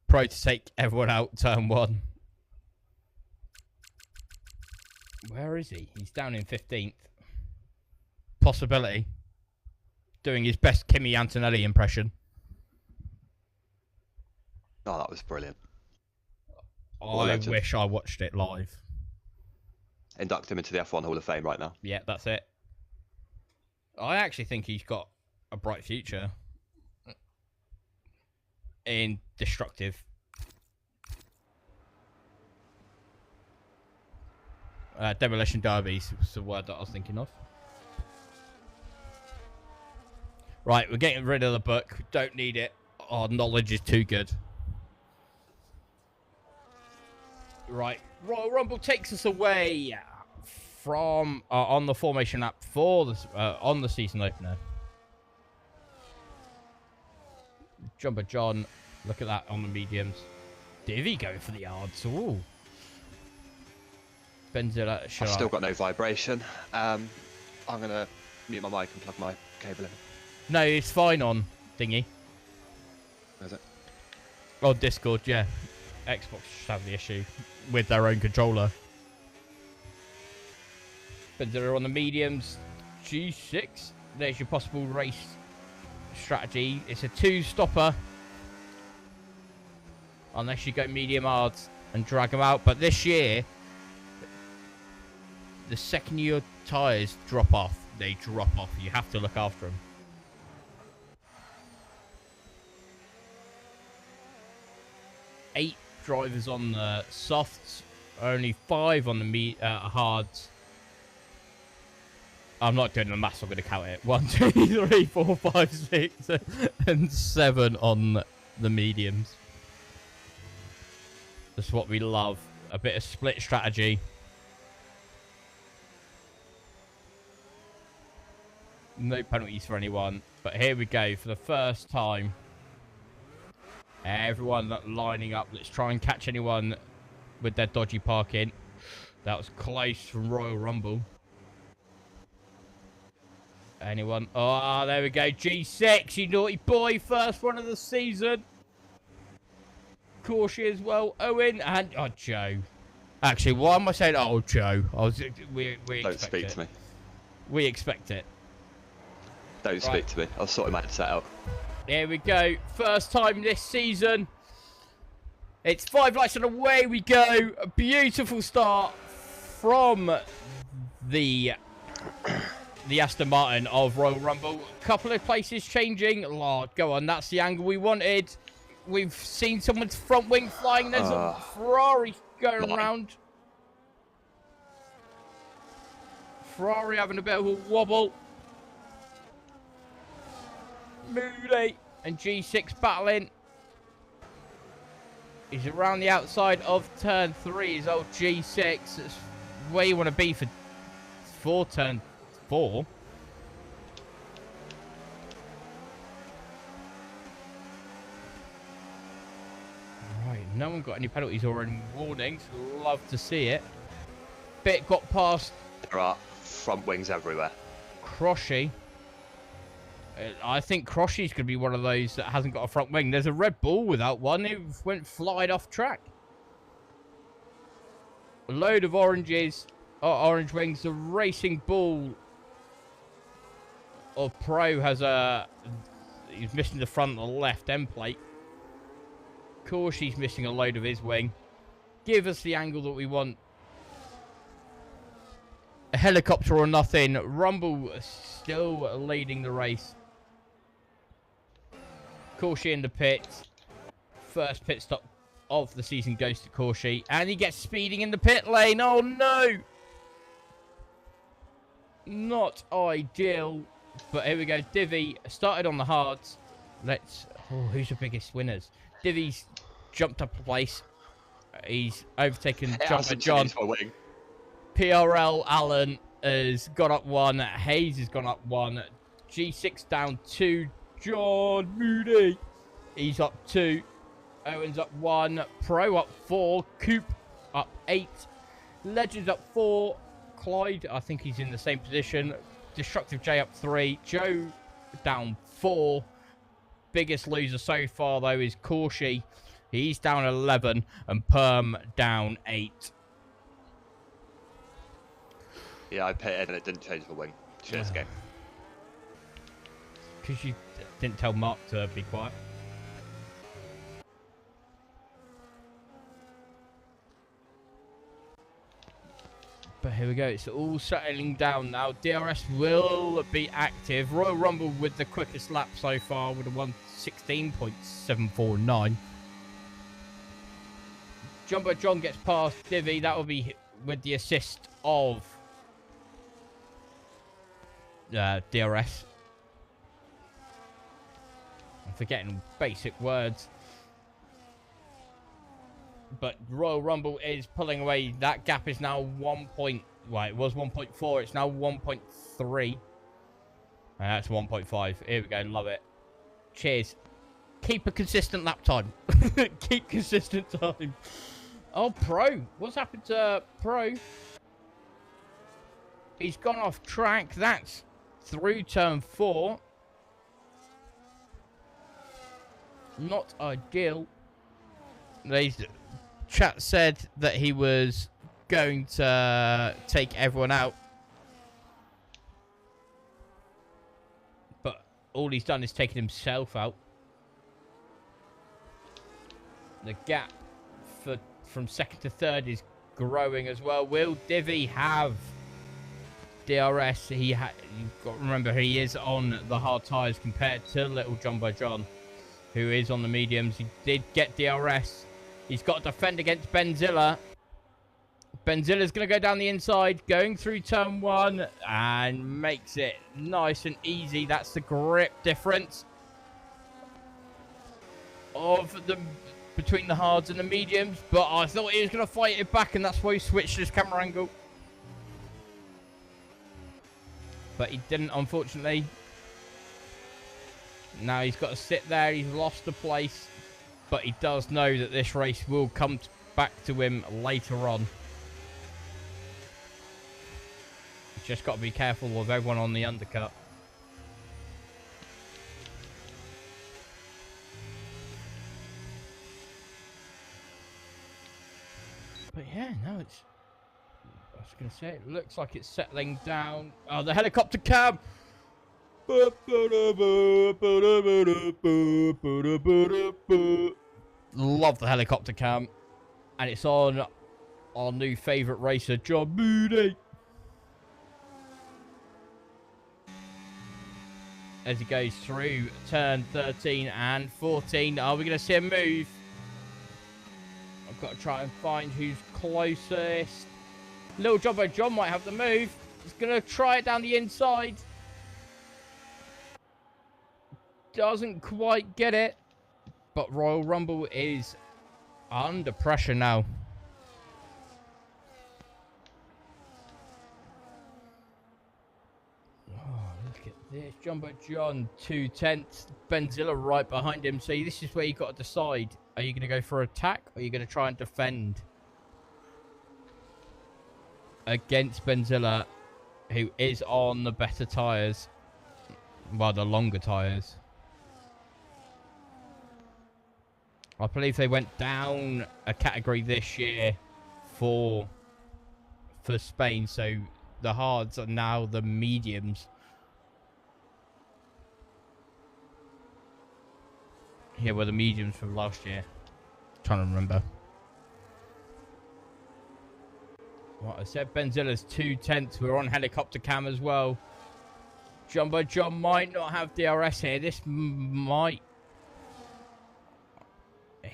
Pro to take everyone out, turn 1. Where is he? He's down in 15th. Possibility. Doing his best Kimi Antonelli impression. Oh, that was brilliant. I wish I watched it live. Induct him into the F1 Hall of Fame right now. Yeah, that's it. I actually think he's got a bright future in destructive. Demolition derbies was the word that I was thinking of. Right, we're getting rid of the book. We don't need it. Our knowledge is too good. Right, Royal Rumble takes us away from on the formation lap for the on the season opener. Jumper John, look at that on the mediums. Divvy going for the yards. Ooh. Benzilla, I've still got no vibration. I'm gonna mute my mic and plug my cable in. No, it's fine on thingy. Is it? On Discord, yeah. Xbox should have the issue with their own controller. Benzilla on the mediums. G6. There's your possible race strategy. It's a 2-stopper. Unless you go medium hards and drag them out. But this year, the second your tyres drop off, they drop off. You have to look after them. Eight drivers on the softs, only 5 on the hards. I'm not doing the maths, I'm going to count it. 1, 2, 3, 4, 5, 6, and 7 on the mediums. That's what we love. A bit of split strategy. No penalties for anyone. But here we go for the first time. Everyone lining up. Let's try and catch anyone with their dodgy parking. That was close from Royal Rumble. Anyone? Oh, there we go. G6, you naughty boy. First one of the season. Caution as well. Owen and... Oh, Joe. Actually, why am I saying... Oh, Joe. We Don't speak to me. We expect it. Don't speak to me. I'll sort my headset out. Here we go. First time this season. It's 5 lights and away we go. A beautiful start from the Aston Martin of Royal Rumble. Couple of places changing. Lord, go on. That's the angle we wanted. We've seen someone's front wing flying. There's a Ferrari going around. Ferrari having a bit of a wobble. Moody and G6 battling. He's around the outside of turn 3. His old G6. It's where you want to be for turn 4. Right, no one got any penalties or any warnings. Love to see it. Bit got past. There are front wings everywhere. Croshy. I think Croshy's going to be one of those that hasn't got a front wing. There's a Red Bull without one. It went flying off track. A load of oranges. Orange wings. The Racing Bull of Pro has a... He's missing the front and the left end plate. Croshy's missing a load of his wing. Give us the angle that we want. A helicopter or nothing. Rumble still leading the race. Caution in the pit. First pit stop of the season goes to Corshi, and he gets speeding in the pit lane. Oh no! Not ideal, but here we go. Divi started on the hards. Who's the biggest winners? Divi's jumped up a place. He's overtaken Jumper John. PRL Allen has got up 1. Hayes has gone up 1. G6 down 2. John Moody, he's up 2. Owen's up 1. Pro up 4. Coop up 8. Legends up 4. Clyde, I think he's in the same position. Destructive J up 3. Joe down 4. Biggest loser so far, though, is Corshi. He's down 11. And Perm down 8. Yeah, I pitted and it didn't change the wing. Cheers, game. Because you didn't tell Mark to be quiet. But here we go. It's all settling down now. DRS will be active. Royal Rumble with the quickest lap so far with a 1:16.749. Jumbo John gets past Divi. That will be with the assist of DRS. I'm forgetting basic words. But Royal Rumble is pulling away. That gap is now 1. Well, it was 1.4. It's now 1.3. And that's 1.5. Here we go. Love it. Cheers. Keep a consistent lap time. Keep consistent time. Oh, Pro. What's happened to Pro? He's gone off track. That's through turn 4. Not ideal. Chat said that he was going to take everyone out. But all he's done is taken himself out. The gap from second to third is growing as well. Will Divi have DRS? You've got to remember, he is on the hard tyres compared to Little Jumbo John, who is on the mediums. He did get DRS. He's got to defend against Benzilla. Benzilla's going to go down the inside, going through turn 1, and makes it nice and easy. That's the grip difference of between the hards and the mediums. But I thought he was going to fight it back, and that's why he switched his camera angle. But he didn't, unfortunately. Now he's got to sit there. He's lost the place. But he does know that this race will come back to him later on. He's just got to be careful of everyone on the undercut. But yeah, no, it's... I was going to say, it looks like it's settling down. Oh, the helicopter cam! Love the helicopter cam. And it's on our new favourite racer, John Moody. As he goes through turn 13 and 14. Are we going to see a move? I've got to try and find who's closest. Little Jumbo John might have the move. He's going to try it down the inside. Doesn't quite get it. But Royal Rumble is under pressure now. Oh, look at this. Jumbo John, 2/10. Benzilla right behind him. So this is where you've got to decide. Are you going to go for attack or are you going to try and defend against Benzilla, who is on the better tyres? Well, the longer tyres. I believe they went down a category this year for Spain, so the hards are now the mediums. Here were the mediums from last year. Trying to remember. What I said, Benzilla's 2/10. We're on helicopter cam as well. Jumbo John might not have DRS here. This might...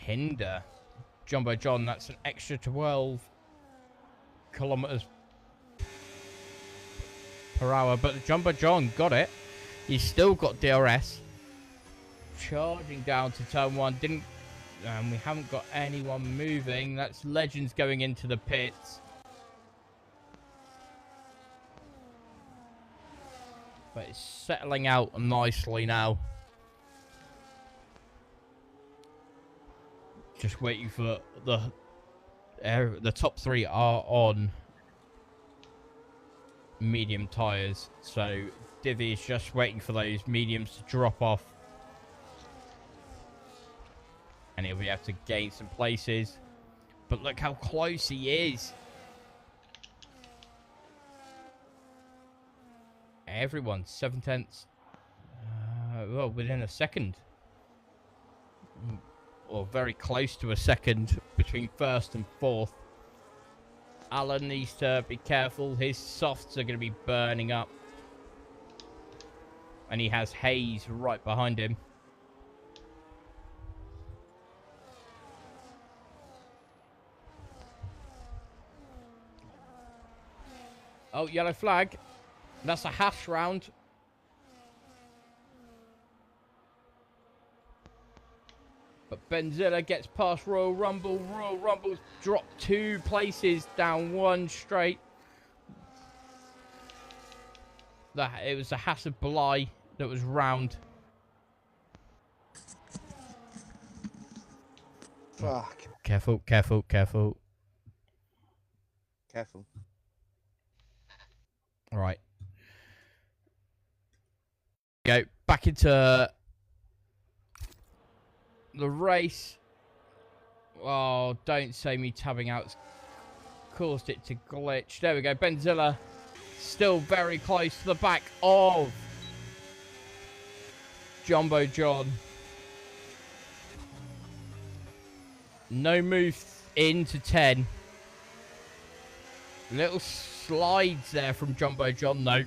hinder Jumbo John. That's an extra 12 kilometers per hour, but Jumbo John got it. He's still got DRS. Charging down to turn 1. We haven't got anyone moving. That's Legends going into the pits. But it's settling out nicely now. Just waiting for the top 3 are on medium tyres. So Divvy is just waiting for those mediums to drop off. And he'll be able to gain some places. But look how close he is. Everyone's 7/10. Well, within a second. Or very close to a second between first and fourth. Alan needs to be careful. His softs are going to be burning up. And he has Hayes right behind him. Oh, yellow flag. That's a hash round. But Benzilla gets past Royal Rumble. Royal Rumble's dropped 2 places, down 1 straight. It was the Hassan Bly that was round. Fuck. Careful, careful, careful. Careful. All right. Go back into the race. Oh, don't say me tabbing out caused it to glitch. There we go. Benzilla still very close to the back of Jumbo John. No move into 10. Little slides there from Jumbo John, though.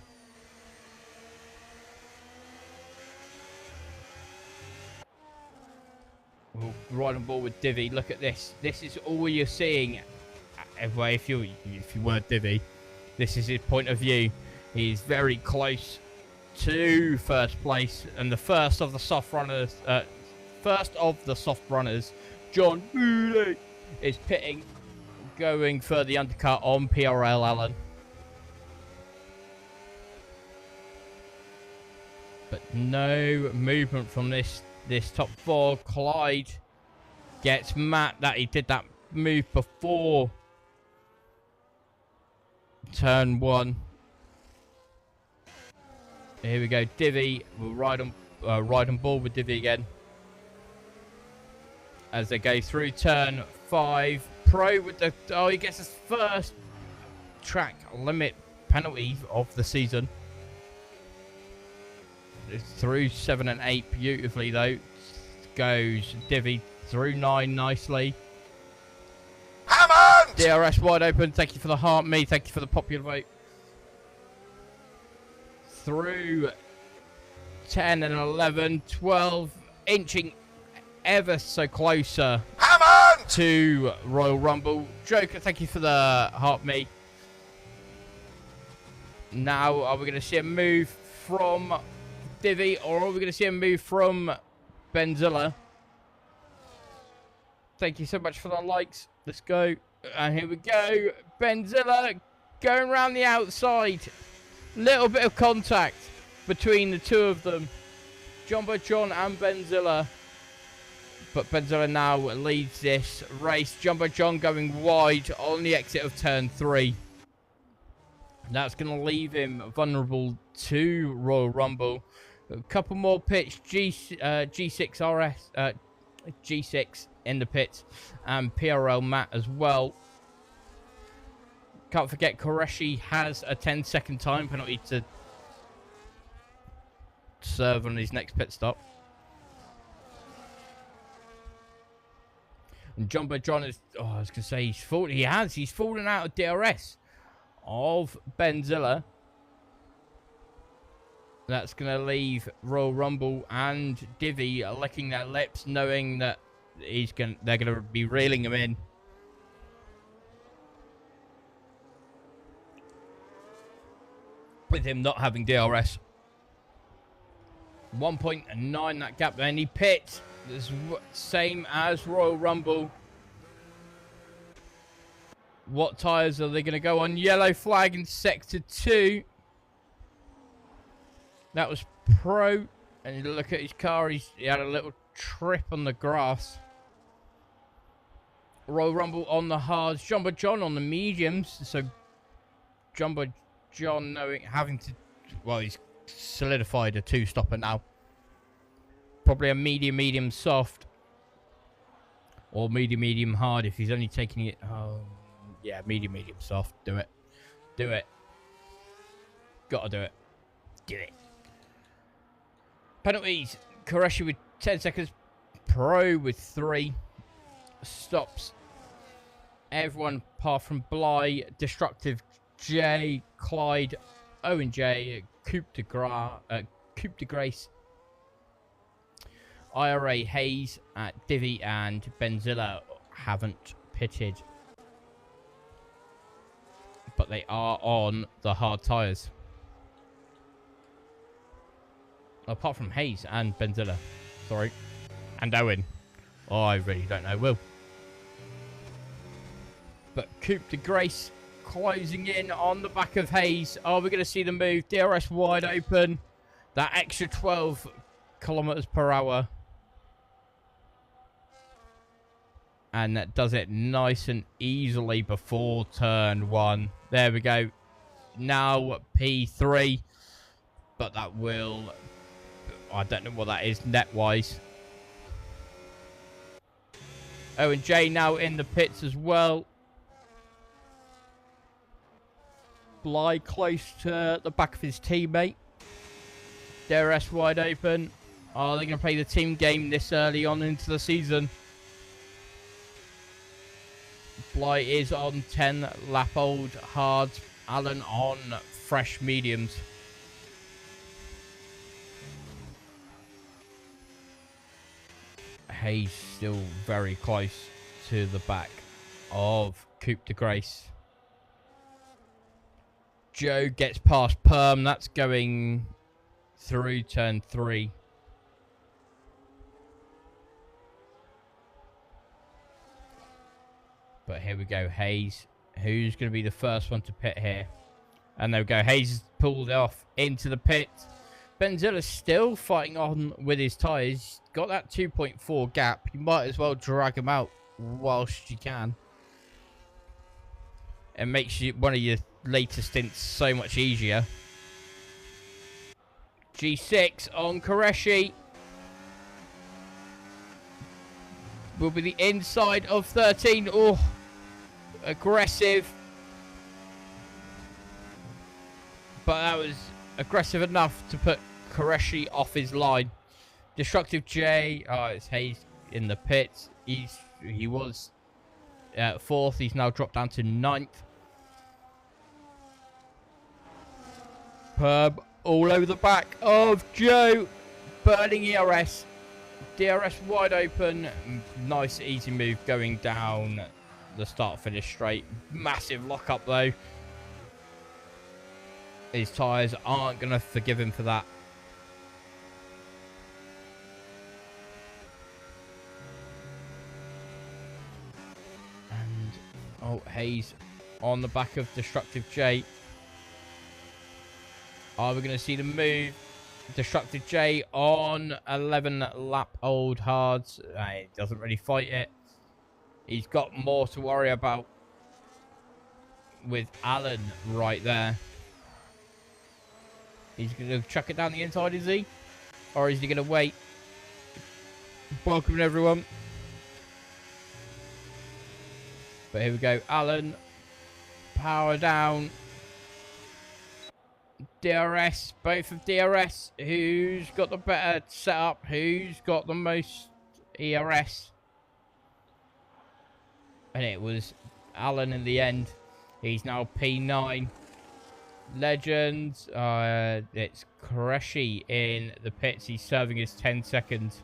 We'll right on board with Divvy. Look at this. This is all you're seeing. Well, if you were Divvy, this is his point of view. He's very close to first place, and the first of the soft runners, John Mooley, is pitting, going for the undercut on PRL Allen. But no movement from this top 4. Clyde gets Matt. That he did that move before turn 1. Here we go. Divvy will ride on board with Divvy again as they go through turn 5. Pro with the he gets his first track limit penalty of the season. Through 7 and 8 beautifully though. Goes Divvy through 9 nicely. Hammond! DRS wide open. Thank you for the heart. Me. Thank you for the popular vote. Through 10 and 11, 12, inching ever so closer Hammond! to Royal Rumble. Joker, thank you for the heart. Me. Now, are we going to see a move from Divvy, or are we going to see a move from Benzilla? Thank you so much for the likes. Let's go. And here we go. Benzilla going around the outside. Little bit of contact between the two of them. Jumbo John and Benzilla. But Benzilla now leads this race. Jumbo John going wide on the exit of turn 3. That's going to leave him vulnerable to Royal Rumble. A couple more pits. G6 RS, G6 in the pits, and PRL Matt as well. Can't forget Koreshi has a 10-second time penalty to serve on his next pit stop. And Jumbo John is, I was going to say he's fallen out of DRS of Benzilla. That's going to leave Royal Rumble and Divvy licking their lips, knowing that they're gonna be reeling him in. With him not having DRS. 1.9 that gap there, and he pits. Same as Royal Rumble. What tyres are they going to go on? Yellow flag in Sector 2. That was Pro. And you look at his car, he had a little trip on the grass. Royal Rumble on the hards. Jumbo John on the mediums. So Jumbo John having to... Well, he's solidified a 2-stopper now. Probably a medium soft. Or medium hard if he's only taking it... yeah, medium soft. Do it. Do it. Gotta do it. Do it. Penalties. Koreshi with 10 seconds. Pro with 3. Stops. Everyone apart from Bly. Destructive J. Clyde. Owen J. Coupe de Grace. IRA Hayes at Divi and Benzilla haven't pitted. But they are on the hard tyres. Apart from Hayes and Benzilla. Sorry. And Owen. Oh, I really don't know Will. But Coupe de Grace closing in on the back of Hayes. Oh, we're going to see the move. DRS wide open. That extra 12 kilometers per hour. And that does it nice and easily before turn 1. There we go. Now P3. But that will... I don't know what that is net-wise. Owen J now in the pits as well. Bly close to the back of his teammate. DRS wide open. Oh, they're going to play the team game this early on into the season. Bly is on 10 lap old hards. Allen on fresh mediums. Hayes still very close to the back of Coupe de Grace. Joe gets past Perm. That's going through turn 3. But here we go, Hayes. Who's going to be the first one to pit here? And there we go. Hayes is pulled off into the pit. Benzilla's still fighting on with his tyres. Got that 2.4 gap. You might as well drag him out whilst you can. It makes one of your later stints so much easier. G6 on Koreshi. Will be the inside of 13. Oh, aggressive. But that was aggressive enough to put Koreshi off his line. Destructive J. Oh, it's Hayes in the pits. He was 4th. He's now dropped down to 9th. Perb all over the back of Joe. Burning ERS. DRS wide open. Nice easy move going down the start finish straight. Massive lock up though. His tyres aren't going to forgive him for that. And, oh, Hayes on the back of Destructive J. Are we going to see the move? Destructive J on 11 lap old hards. He doesn't really fight it. He's got more to worry about with Allen right there. He's going to chuck it down the inside, is he? Or is he going to wait? Welcome, everyone. But here we go. Allen. Power down. DRS. Both of DRS. Who's got the better setup? Who's got the most ERS? And it was Allen in the end. He's now P9. Legends. It's Koreshi in the pits. He's serving his 10 seconds.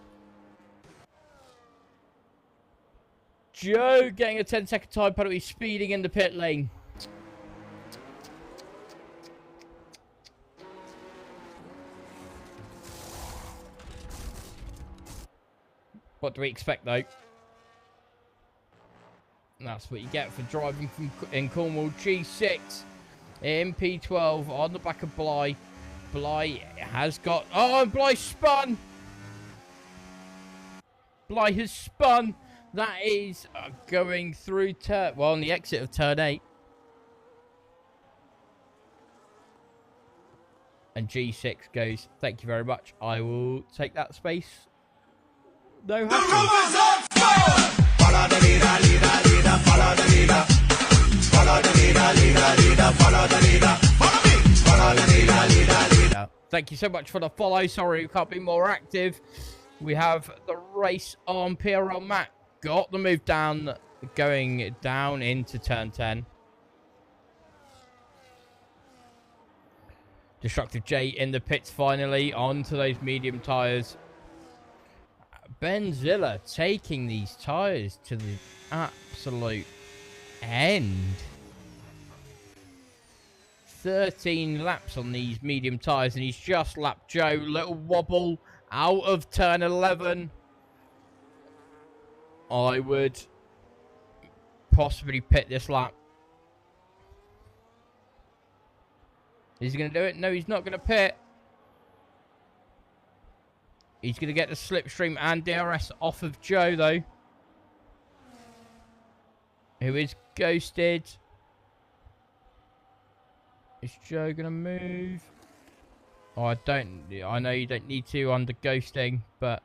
Joe getting a 10-second time penalty, speeding in the pit lane. What do we expect, though? That's what you get for driving in Cornwall. G6 in P12 on the back of Bly. Bly has got... Oh, Bly spun! Bly has spun. That is going through turn... Well, on the exit of turn 8. And G6 goes, thank you very much. I will take that space. No hassle. Follow the leader, leader, follow the leader. Follow the leader, leader, follow the leader. Follow me. Follow the leader, leader. Thank you so much for the follow. Sorry we can't be more active. We have the race on PRL Matt. Got the move down, going down into turn 10. Destructive J in the pits finally, onto those medium tyres. Benzilla taking these tyres to the absolute end. 13 laps on these medium tyres, and he's just lapped Joe. Little wobble out of turn 11. I would possibly pit this lap. Is he going to do it? No, he's not going to pit. He's going to get the slipstream and DRS off of Joe, though. Who is ghosted. Is Joe going to move? Oh, I know you don't need to under ghosting, but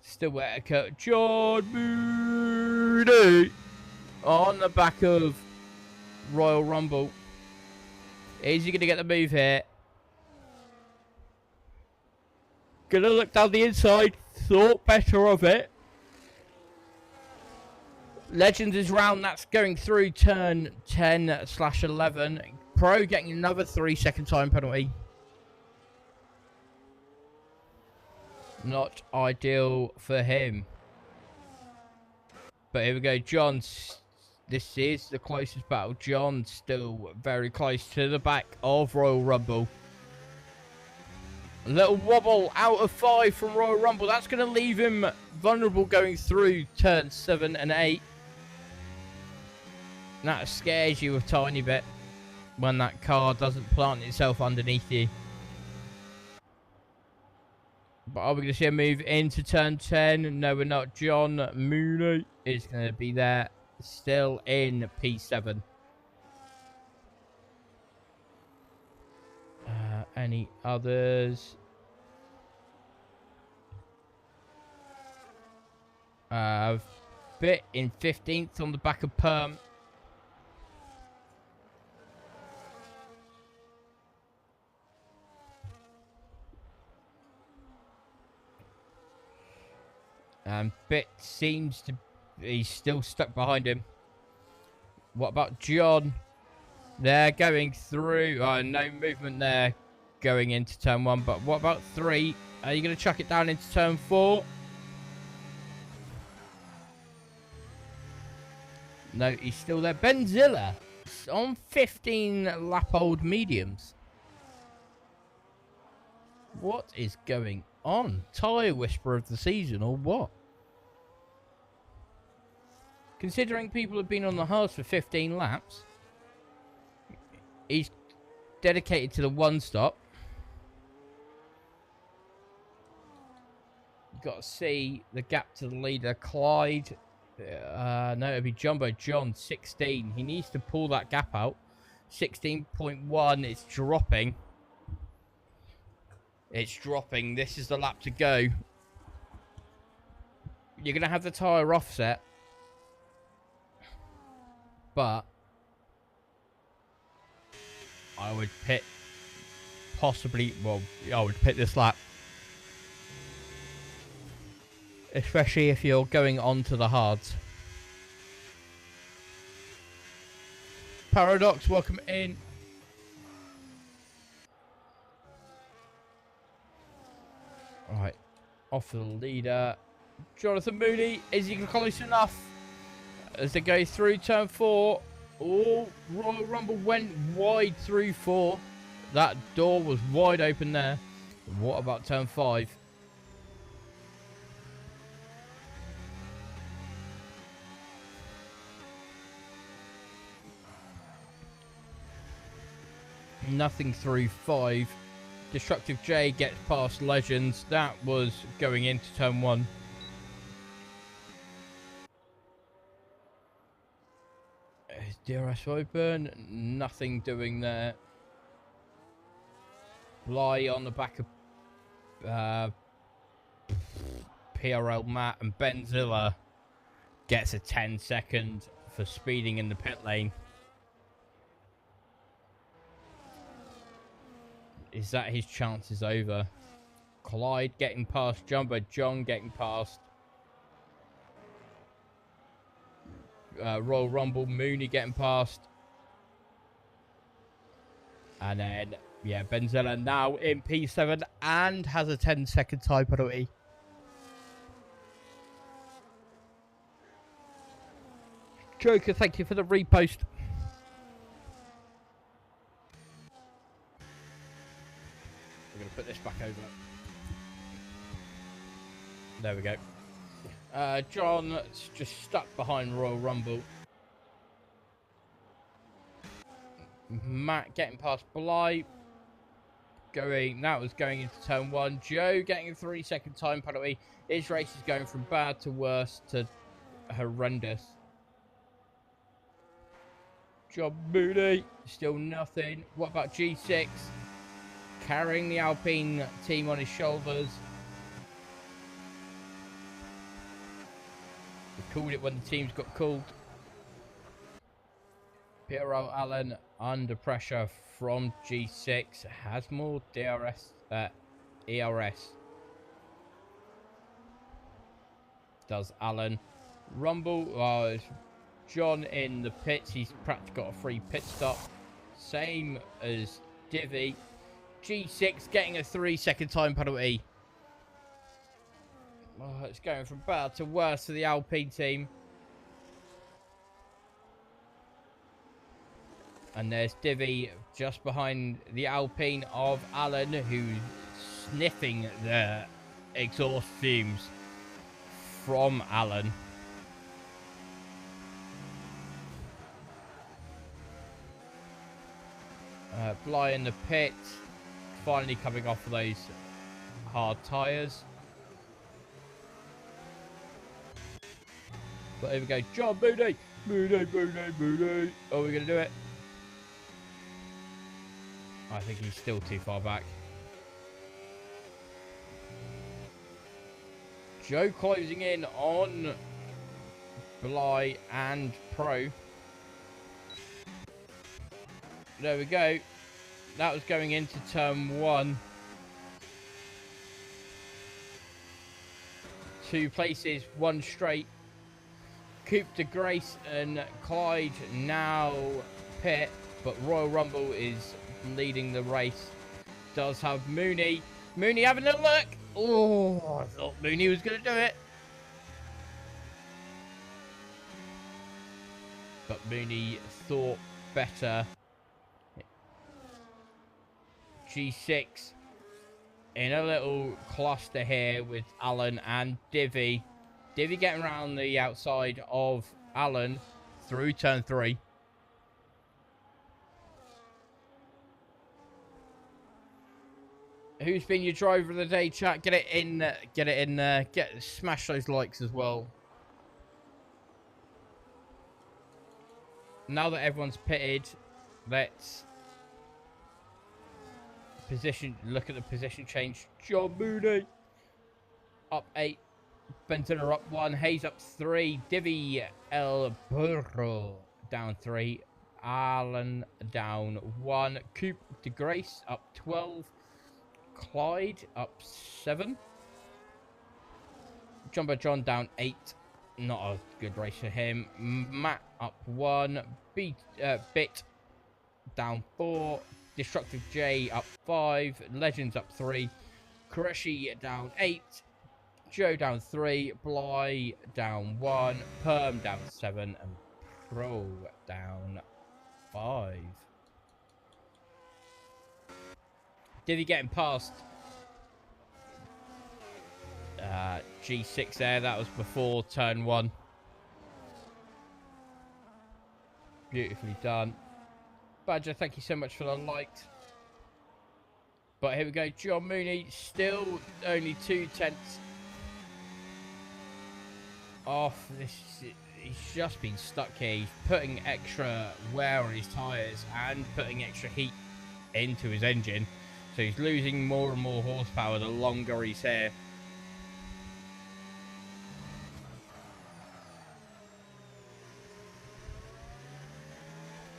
still where to cut. John Mooney on the back of Royal Rumble. Is he going to get the move here? Gonna look down the inside. Thought better of it. Legends is round. That's going through turn 10/11. Pro getting another 3-second time penalty. Not ideal for him. But here we go. John. This is the closest battle. John still very close to the back of Royal Rumble. A little wobble out of 5 from Royal Rumble. That's going to leave him vulnerable going through turns 7 and 8. That scares you a tiny bit when that car doesn't plant itself underneath you. But are we going to see a move into turn 10? No, we're not. John Mooney is going to be there, still in P7. Any others? Bit in 15th on the back of Perm. Bit seems to... He's still stuck behind him. What about John? They're going through. No movement there going into turn 1. But what about 3? Are you going to chuck it down into turn 4? No, he's still there. Benzilla on 15 lap old mediums. What is going on? Tyre whisperer of the season or what? Considering people have been on the hards for 15 laps. He's dedicated to the one stop. You've got to see the gap to the leader, Clyde. No, it'll be Jumbo John, 16. He needs to pull that gap out. 16.1, it's dropping. It's dropping. This is the lap to go. You're going to have the tyre offset. But I would pit possibly, well, I would pit this lap. Especially if you're going on to the hards. Paradox, welcome in. Alright, off the leader. Jonathan Mooney, is he close enough? as they go through turn 4. Oh, Royal Rumble went wide through 4. That door was wide open there. What about turn 5? Nothing through 5. Destructive J gets past Legends. That was going into turn 1. Is DRS open? Nothing doing there. Bly on the back of PRL Matt, and Benzilla gets a 10-second for speeding in the pit lane. Is that his chance is over? Clyde getting past Jumbo, John getting past Royal Rumble, Mooney getting past. And then, yeah, Benzella now in P7 and has a 10-second time penalty. Joker, thank you for the repost. We're going to put this back over. There we go. John's just stuck behind Royal Rumble. Matt getting past Bly. That was going into turn 1. Joe getting a 3-second time penalty. His race is going from bad to worse to horrendous. John Mooney, still nothing. What about G6? Carrying the Alpine team on his shoulders. We called it when the teams got called. PRL Allen under pressure from G6. Has more ERS. Does Allen. Rumble. It's John in the pits. He's practically got a free pit stop. Same as Divvy. G6 getting a 3-second time penalty. Oh, it's going from bad to worse for the Alpine team. And there's Divvy just behind the Alpine of Allen, who's sniffing the exhaust fumes from Allen. Bly in the pit, finally coming off of those hard tyres. But here we go, John Mooney. Mooney. Oh, we're going to do it. I think he's still too far back. Joe closing in on Bly and Pro. There we go. That was going into turn 1. 2 places, 1 straight. Coupe de Grace and Clyde now pit, but Royal Rumble is leading the race. Does have Mooney. Mooney having a look. Oh, I thought Mooney was going to do it. But Mooney thought better. G6 in a little cluster here with Allen and Divvy. Divvy getting around the outside of Allen through turn 3. Who's been your driver of the day, chat? Get it in there. Smash those likes as well. Now that everyone's pitted, let's look at the position change. John Mooney up 8, Benzilla up 1, Hayes up 3, Divvy El Burro down 3, Allen down 1, Coupe de Grace up 12, Clyde up 7, Jumbo John down 8, not a good race for him, Matt up 1, Bit down 4, Destructive J up 5, Legends up 3, Koreshi down 8, Joe down 3, Bly down 1, Perm down 7, and Pro down 5. Did he get him past G6 there? That was before turn 1. Beautifully done. Badger, thank you so much for the likes. But here we go, John Mooney, still only 2/10 off. He's just been stuck here. He's putting extra wear on his tyres and putting extra heat into his engine. So he's losing more and more horsepower the longer he's here.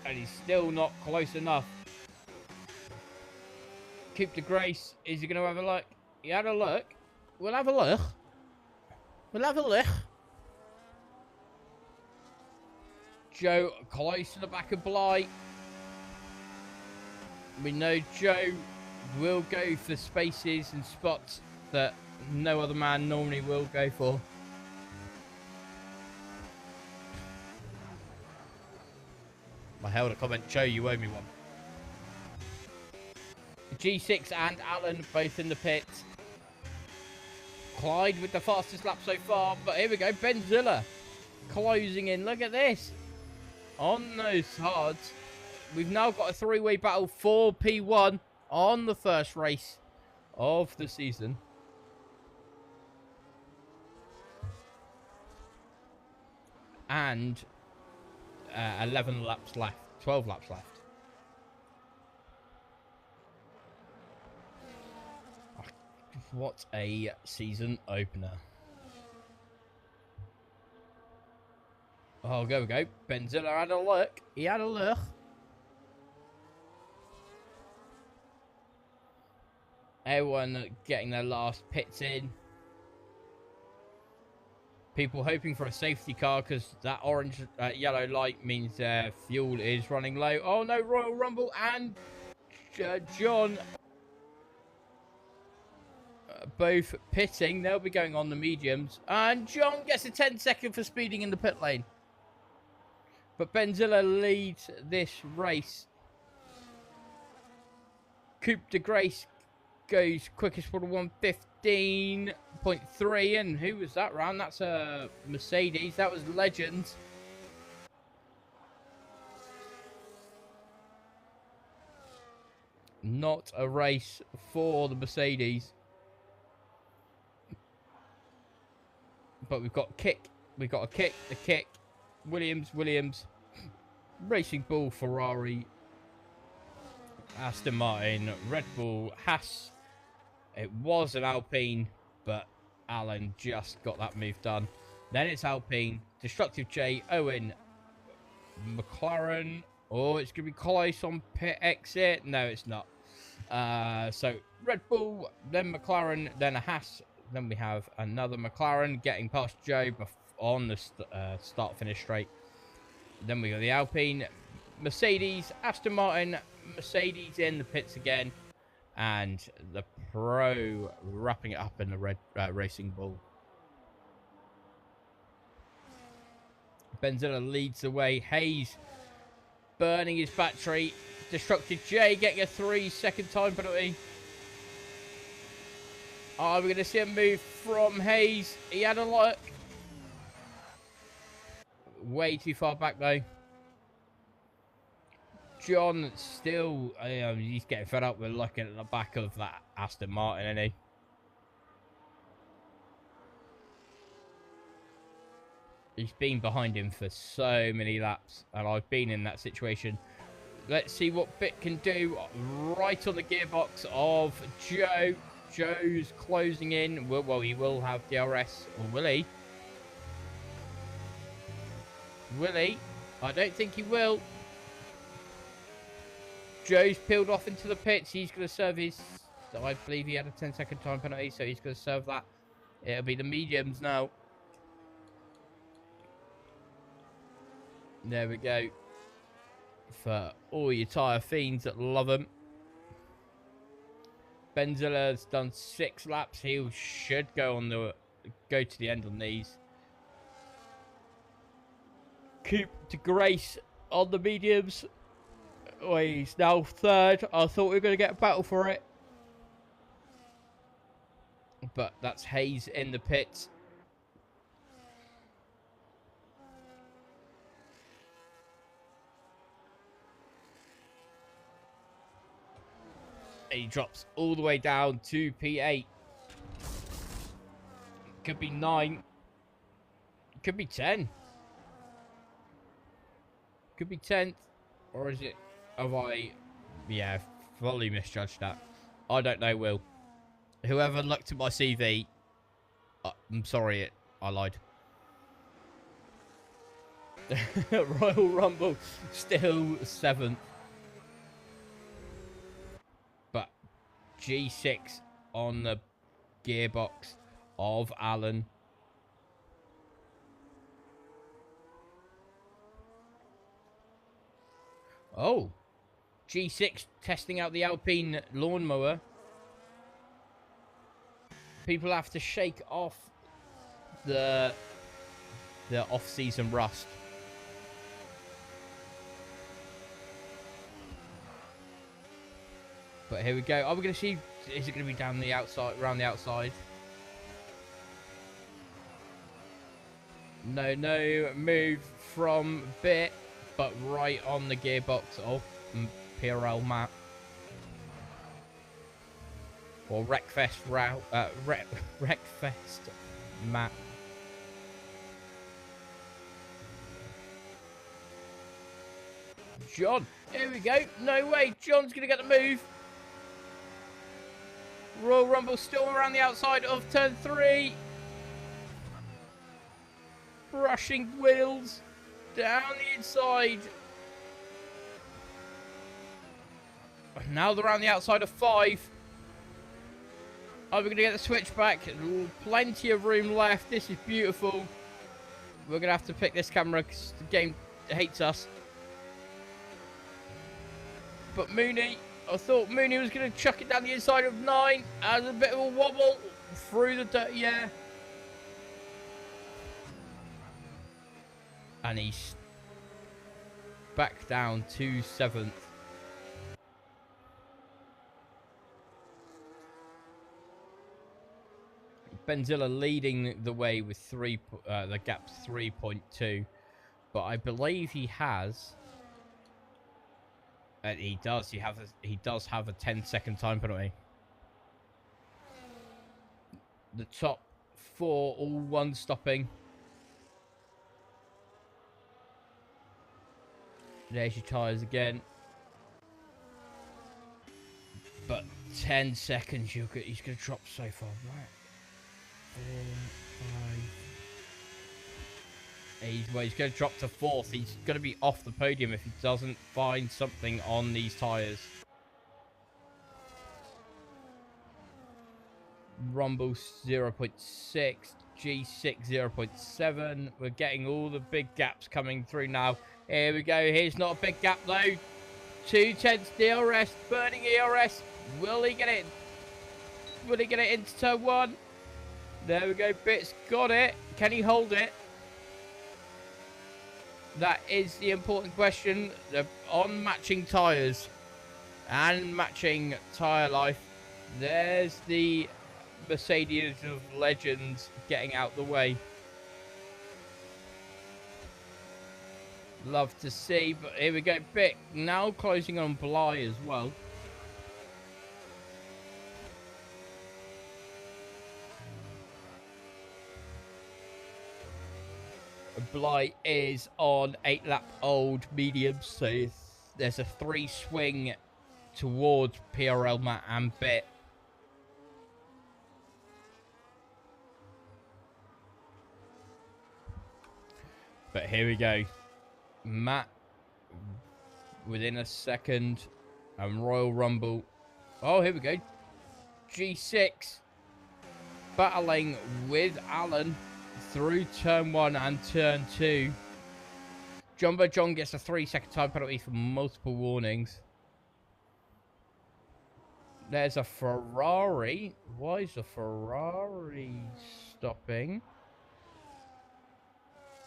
And he's still not close enough. Coupe de Grace, is he going to have a look? He had a look. We'll have a look. We'll have a look. Joe close to the back of Bly. We know Joe will go for spaces and spots that no other man normally will go for. I held a comment, Joe, you owe me one. G6 and Alan both in the pit. Clyde with the fastest lap so far, but here we go, Benzilla closing in. Look at this. On those hards, we've now got a three-way battle for P1 on the first race of the season. And 11 laps left, 12 laps left. What a season opener. Oh, there we go. Benzilla had a look. He had a look. Everyone getting their last pits in. People hoping for a safety car because that orange, yellow light means their fuel is running low. Oh no, Royal Rumble and John both pitting. They'll be going on the mediums. And John gets a 10-second for speeding in the pit lane. But Benzilla leads this race. Coupe de Grace goes quickest for the 1:15.3. And who was that round? That's a Mercedes. That was Legends. Not a race for the Mercedes. But we've got kick. We've got a kick. Williams. Racing Bull, Ferrari. Aston Martin, Red Bull, Haas. It was an Alpine, but Alan just got that move done. Then it's Alpine, Destructive J, Owen, McLaren. Oh, it's going to be close on pit exit. No, it's not. So Red Bull, then McLaren, then a Haas. Then we have another McLaren getting past Joe on the start-finish straight. Then we got the Alpine, Mercedes, Aston Martin, Mercedes in the pits again, and the Pro wrapping it up in the red Racing Bull. Benzilla leads the way. Hayes burning his battery. Destructive J getting a 3-second time penalty. Oh, we're going to see a move from Hayes. He had a look. Way too far back, though. John still, he's getting fed up with looking at the back of that Aston Martin, isn't he? He's been behind him for so many laps, and I've been in that situation. Let's see what Bit can do right on the gearbox of Joe. Joe's closing in. Well, he will have DRS, or will he? Will he? I don't think he will. Joe's peeled off into the pits. He's going to serve his... I believe he had a 10-second time penalty, so he's going to serve that. It'll be the mediums now. There we go. For all your tyre fiends that love them. Benzilla's done 6 laps. He should go on the go to the end on these. Coop to Grace on the mediums. Oh, he's now third. I thought we were going to get a battle for it. But that's Hayes in the pits. He drops all the way down to P8. Could be 9. Could be 10. Could be 10th. Or is it... Have I... Yeah, fully misjudged that. I don't know, Will. Whoever looked at my CV... I'm sorry, I lied. Royal Rumble, still 7th. But G6 on the gearbox of Alan. Oh, G6 testing out the Alpine lawnmower. People have to shake off the off-season rust. But here we go. Are we going to see? Is it going to be down the outside, around the outside? No, move from bit, but right on the gearbox of PGRL Matt. Or Wreckfest route, Wreckfest Matt. John, here we go. No way, John's going to get the move. Royal Rumble still around the outside of turn 3. Brushing wheels down the inside. Now they're around the outside of 5. Are we going to get the switch back? Plenty of room left. This is beautiful. We're going to have to pick this camera because the game hates us. But Mooney, I thought Mooney was going to chuck it down the inside of 9. As a bit of a wobble through the dirt, yeah. And he's back down to 7th. Benzilla leading the way with the gap's 3.2, but I believe he has, and he does have a 10-second time penalty. The top 4 all one stopping. There's your tyres again. But 10 seconds, he's going to drop so far back. 4, 5. He's going to drop to 4th. He's going to be off the podium if he doesn't find something on these tyres. Rumble 0.6. G6 0.7. We're getting all the big gaps coming through now. Here we go. Here's not a big gap though. 2/10 DRS. Burning ERS. Will he get it? Will he get it into turn 1? There we go. Bits got it. Can he hold it? That is the important question. On matching tyres and matching tyre life. There's the Mercedes of legends getting out the way. Love to see, but here we go. Bit now closing on Bly as well. Bly is on 8-lap old mediums, so there's a 3 swing towards PGRL Matt and Bit. But here we go. Matt within a second and Royal Rumble. Oh, here we go. G6 battling with Alan through turn 1 and turn 2. Jumbo John gets a 3-second time penalty for multiple warnings. There's a Ferrari. Why is the Ferrari stopping.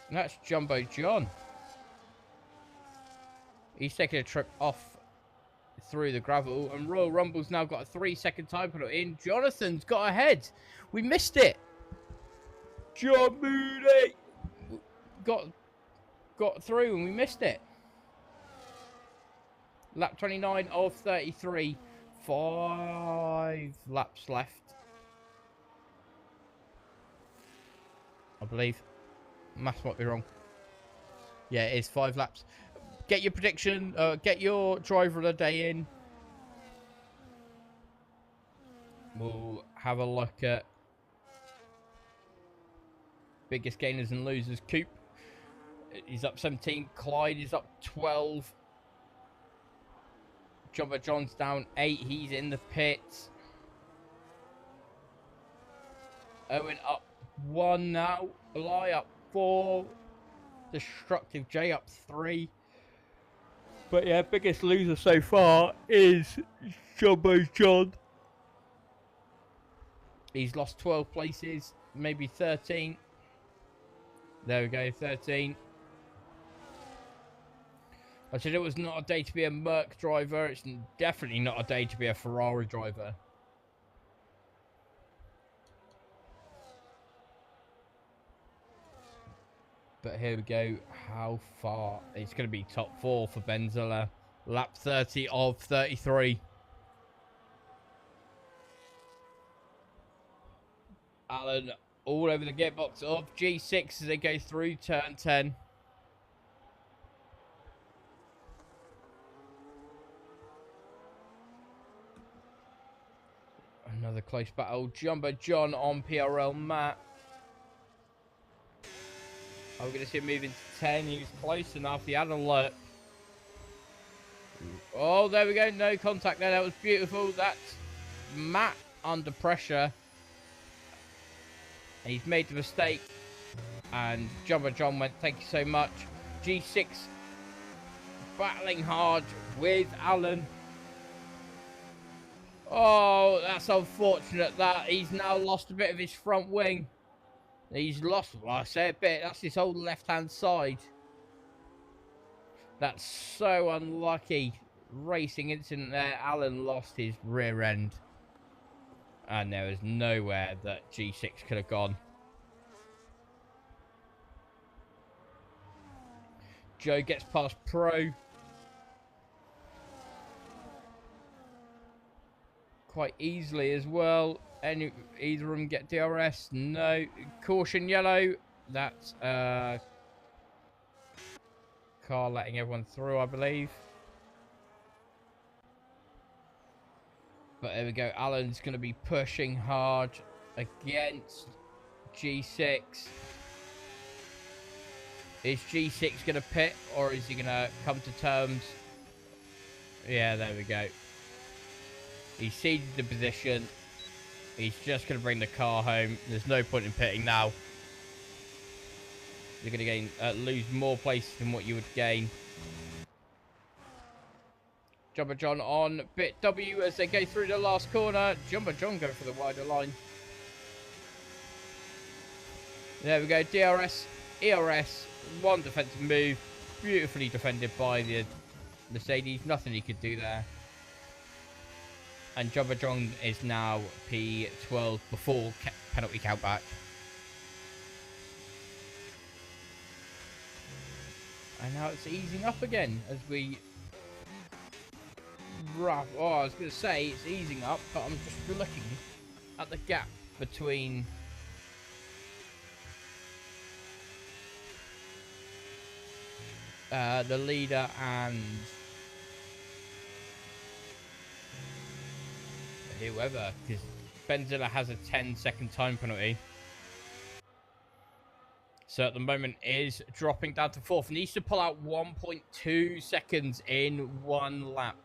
And that's Jumbo John. He's taking a trip off through the gravel, and Royal Rumble's now got a 3-second time penalty in. Jonathan's got ahead. We missed it. John Mooney got through and we missed it. Lap 29 of 33. 5 laps left, I believe. Maths might be wrong. Yeah, it is 5 laps. Get your prediction. Get your driver of the day in. We'll have a look at biggest gainers and losers. Coop, he's up 17. Clyde is up 12. Jumbo John's down 8. He's in the pits. Owen up 1 now. Bly up 4. Destructive J up 3. But yeah, biggest loser so far is Jumbo John. He's lost 12 places, maybe 13. There we go, 13. I said it was not a day to be a Merc driver. It's definitely not a day to be a Ferrari driver. But here we go. How far? It's going to be top 4 for Benzilla. Lap 30 of 33. Alan all over the gearbox of G6 as they go through turn 10. Another close battle. Jumbo John on PRL Matt. Are we going to see him moving to 10? He was close enough. He had a look. Oh, there we go. No contact there. That was beautiful. That's Matt under pressure. He's made the mistake. And Jumbo John went, thank you so much. G6 battling hard with Alan. Oh, that's unfortunate that he's now lost a bit of his front wing. He's lost, well, I say a bit, that's his whole left-hand side. That's so unlucky. Racing incident there. Alan lost his rear end. And there was nowhere that G6 could have gone. Joe gets past Pro. Quite easily as well. Either of them get DRS? No. Caution yellow. That's car letting everyone through, I believe. But there we go. Alan's going to be pushing hard against G6. Is G6 going to pit or is he going to come to terms? Yeah, there we go. He ceded the position. He's just going to bring the car home. There's no point in pitting now. You're going to lose more places than what you would gain. Jumbo John on bit W as they go through the last corner. Jumbo John go for the wider line. There we go. DRS, ERS, one defensive move. Beautifully defended by the Mercedes. Nothing he could do there. And Jumbo John is now P12 before penalty countback. And now it's easing up again as we... Oh, I was going to say it's easing up, but I'm just looking at the gap between... the leader and... whoever, because Benzilla has a 10-second time penalty. So at the moment is dropping down to 4th. Needs to pull out 1.2 seconds in 1 lap.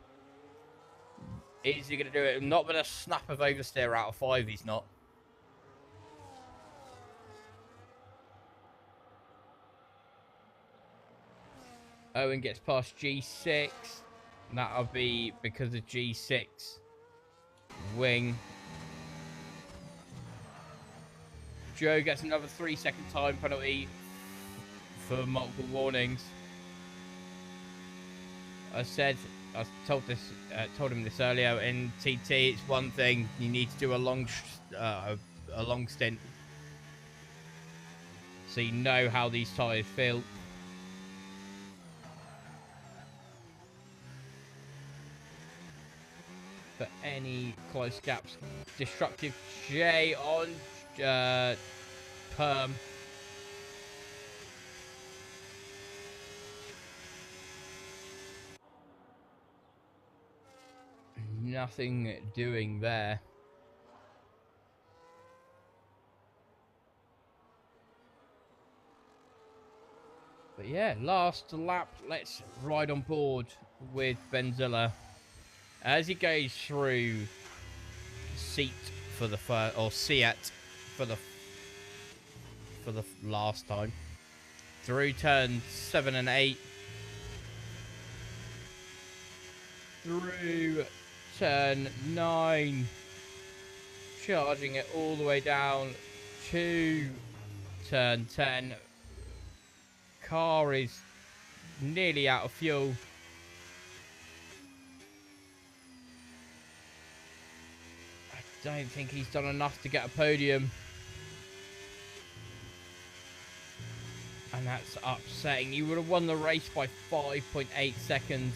Is he going to do it? Not with a snap of oversteer out of 5, he's not. Owen gets past G6. That'll be because of G6. Wing. Joe gets another 3-second time penalty for multiple warnings. I told him this earlier in TT. It's one thing you need to do a long stint, so you know how these tyres feel. For any close gaps, destructive J on Perm. Nothing doing there. But yeah, last lap. Let's ride on board with Benzilla as he goes through Seat for the first, or Seat for the last time. Through turn 7 and 8. Through turn 9. Charging it all the way down to turn 10. Car is nearly out of fuel. I don't think he's done enough to get a podium. And that's upsetting. You would have won the race by 5.8 seconds.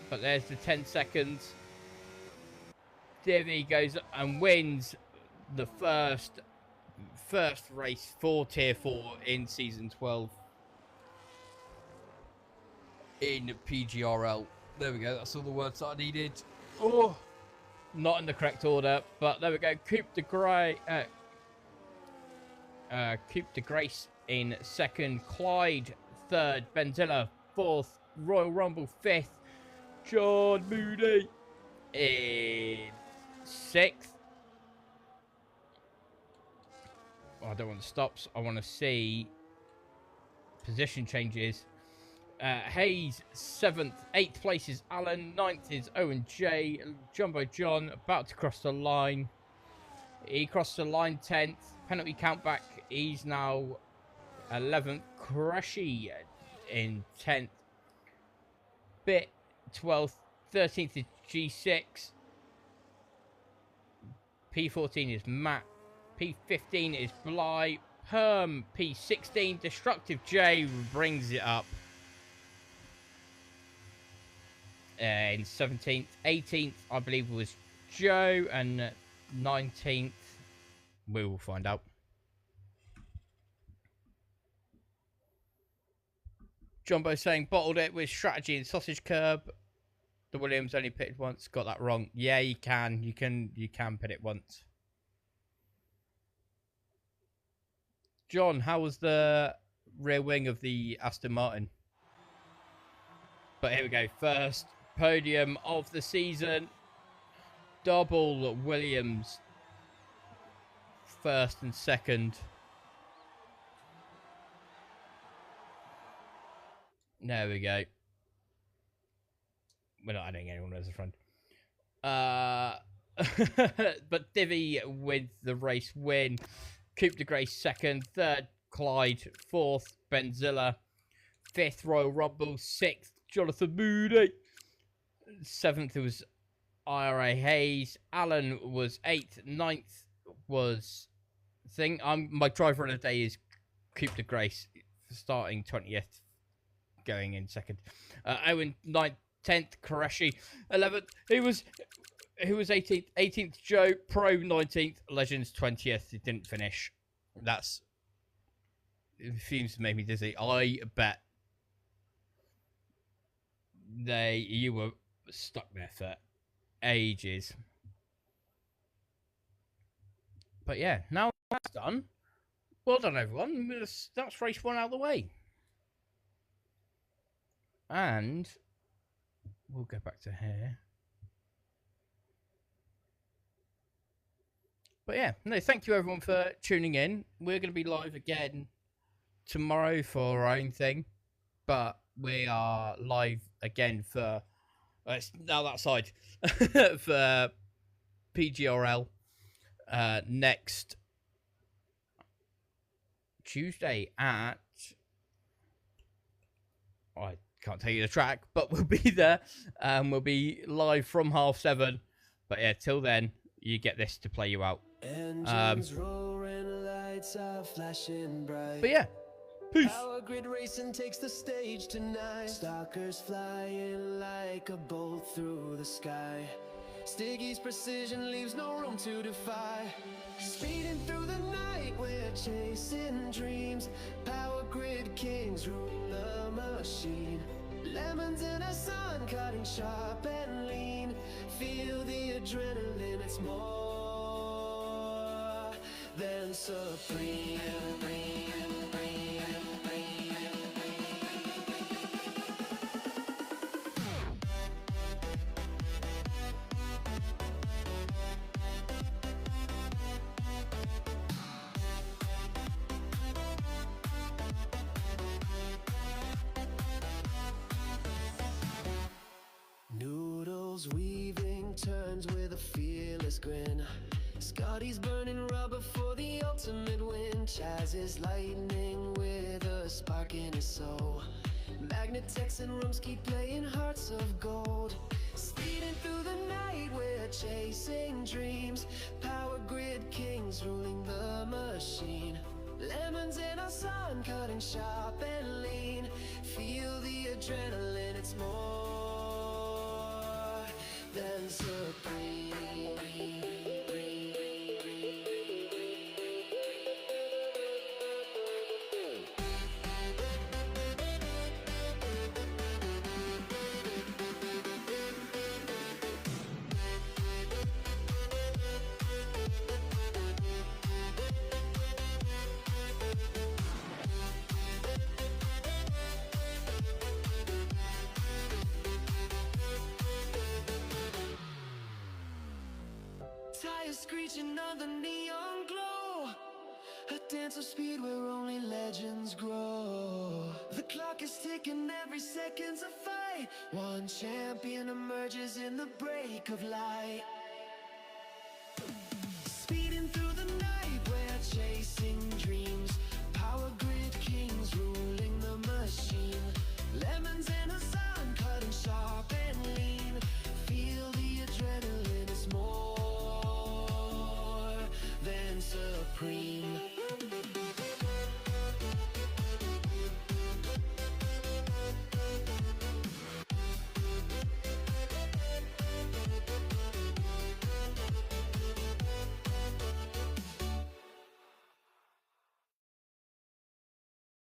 But there's the 10 seconds. Divi goes and wins the first race for Tier 4 in Season 12 in PGRL. There we go, that's all the words that I needed. Oh, not in the correct order, but there we go. Coupe de Grace in second, Clyde third, Benzilla fourth, Royal Rumble fifth, John Moody in sixth. I don't want the stops. I want to see position changes. Hayes 7th, 8th place is Alan, 9th is Owen J, Jumbo John about to cross the line. He crossed the line 10th. Penalty count back. He's now 11th. Crushy in 10th. Bit 12th. 13th is G6. P14 is Matt. P15 is Bly. Perm. P16. Destructive J brings it up. In 17th. 18th, I believe, was Joe. And 19th, we will find out. Jumbo saying bottled it with strategy and sausage curb. The Williams only pitted once. Got that wrong. Yeah, you can. You can pit it once. John, how was the rear wing of the Aston Martin? But here we go. First podium of the season. Double Williams. First and second. There we go. We're not adding anyone as a friend. But Divi with the race win. Coupe de Grace second. Third, Clyde. Fourth, Benzilla. Fifth, Royal Rumble. Sixth, Jonathan Moody. Seventh, it was IRA Hayes. Alan was 8th. 9th was thing. My driver of the day is Coupe de Grace, starting 20th, going in second. Owen 9th, 10th, Koreshi 11th. He was 18th. 18th, Joe Pro 19th, Legends 20th. He didn't finish. It seems to make me dizzy. I bet you were stuck there for ages. But yeah, now that's done. Well done, everyone. That's race 1 out of the way. And we'll go back to here. But yeah, no, thank you everyone for tuning in. We're going to be live again tomorrow for our own thing. But we are live again for... it's now that side. For PGRL next Tuesday at... I can't tell you the track, but we'll be there. We'll be live from 7:30. But yeah, till then, you get this to play you out. Engines roaring, lights are flashing bright. But yeah, peace. Power grid racing takes the stage tonight. Stalkers flying like a bolt through the sky. Stiggy's precision leaves no room to defy. Speeding through the night, we're chasing dreams. Power grid kings rule the machine. Lemons in the sun, cutting sharp and lean. Feel the adrenaline, it's more than supreme. Noodles weaving turns with a fearless grin. Scotty's burning rubber for the ultimate win. Chaz is lightning with a spark in his soul. Magnitex and rooms keep playing hearts of gold. Speeding through the night, we're chasing dreams. Power grid kings ruling the machine. Lemons in our sun, cutting sharp and lean. Feel the adrenaline, it's more than supreme. Tires screeching on the neon glow. A dance of speed where only legends grow. The clock is ticking, every second's a fight. One champion emerges in the break of light.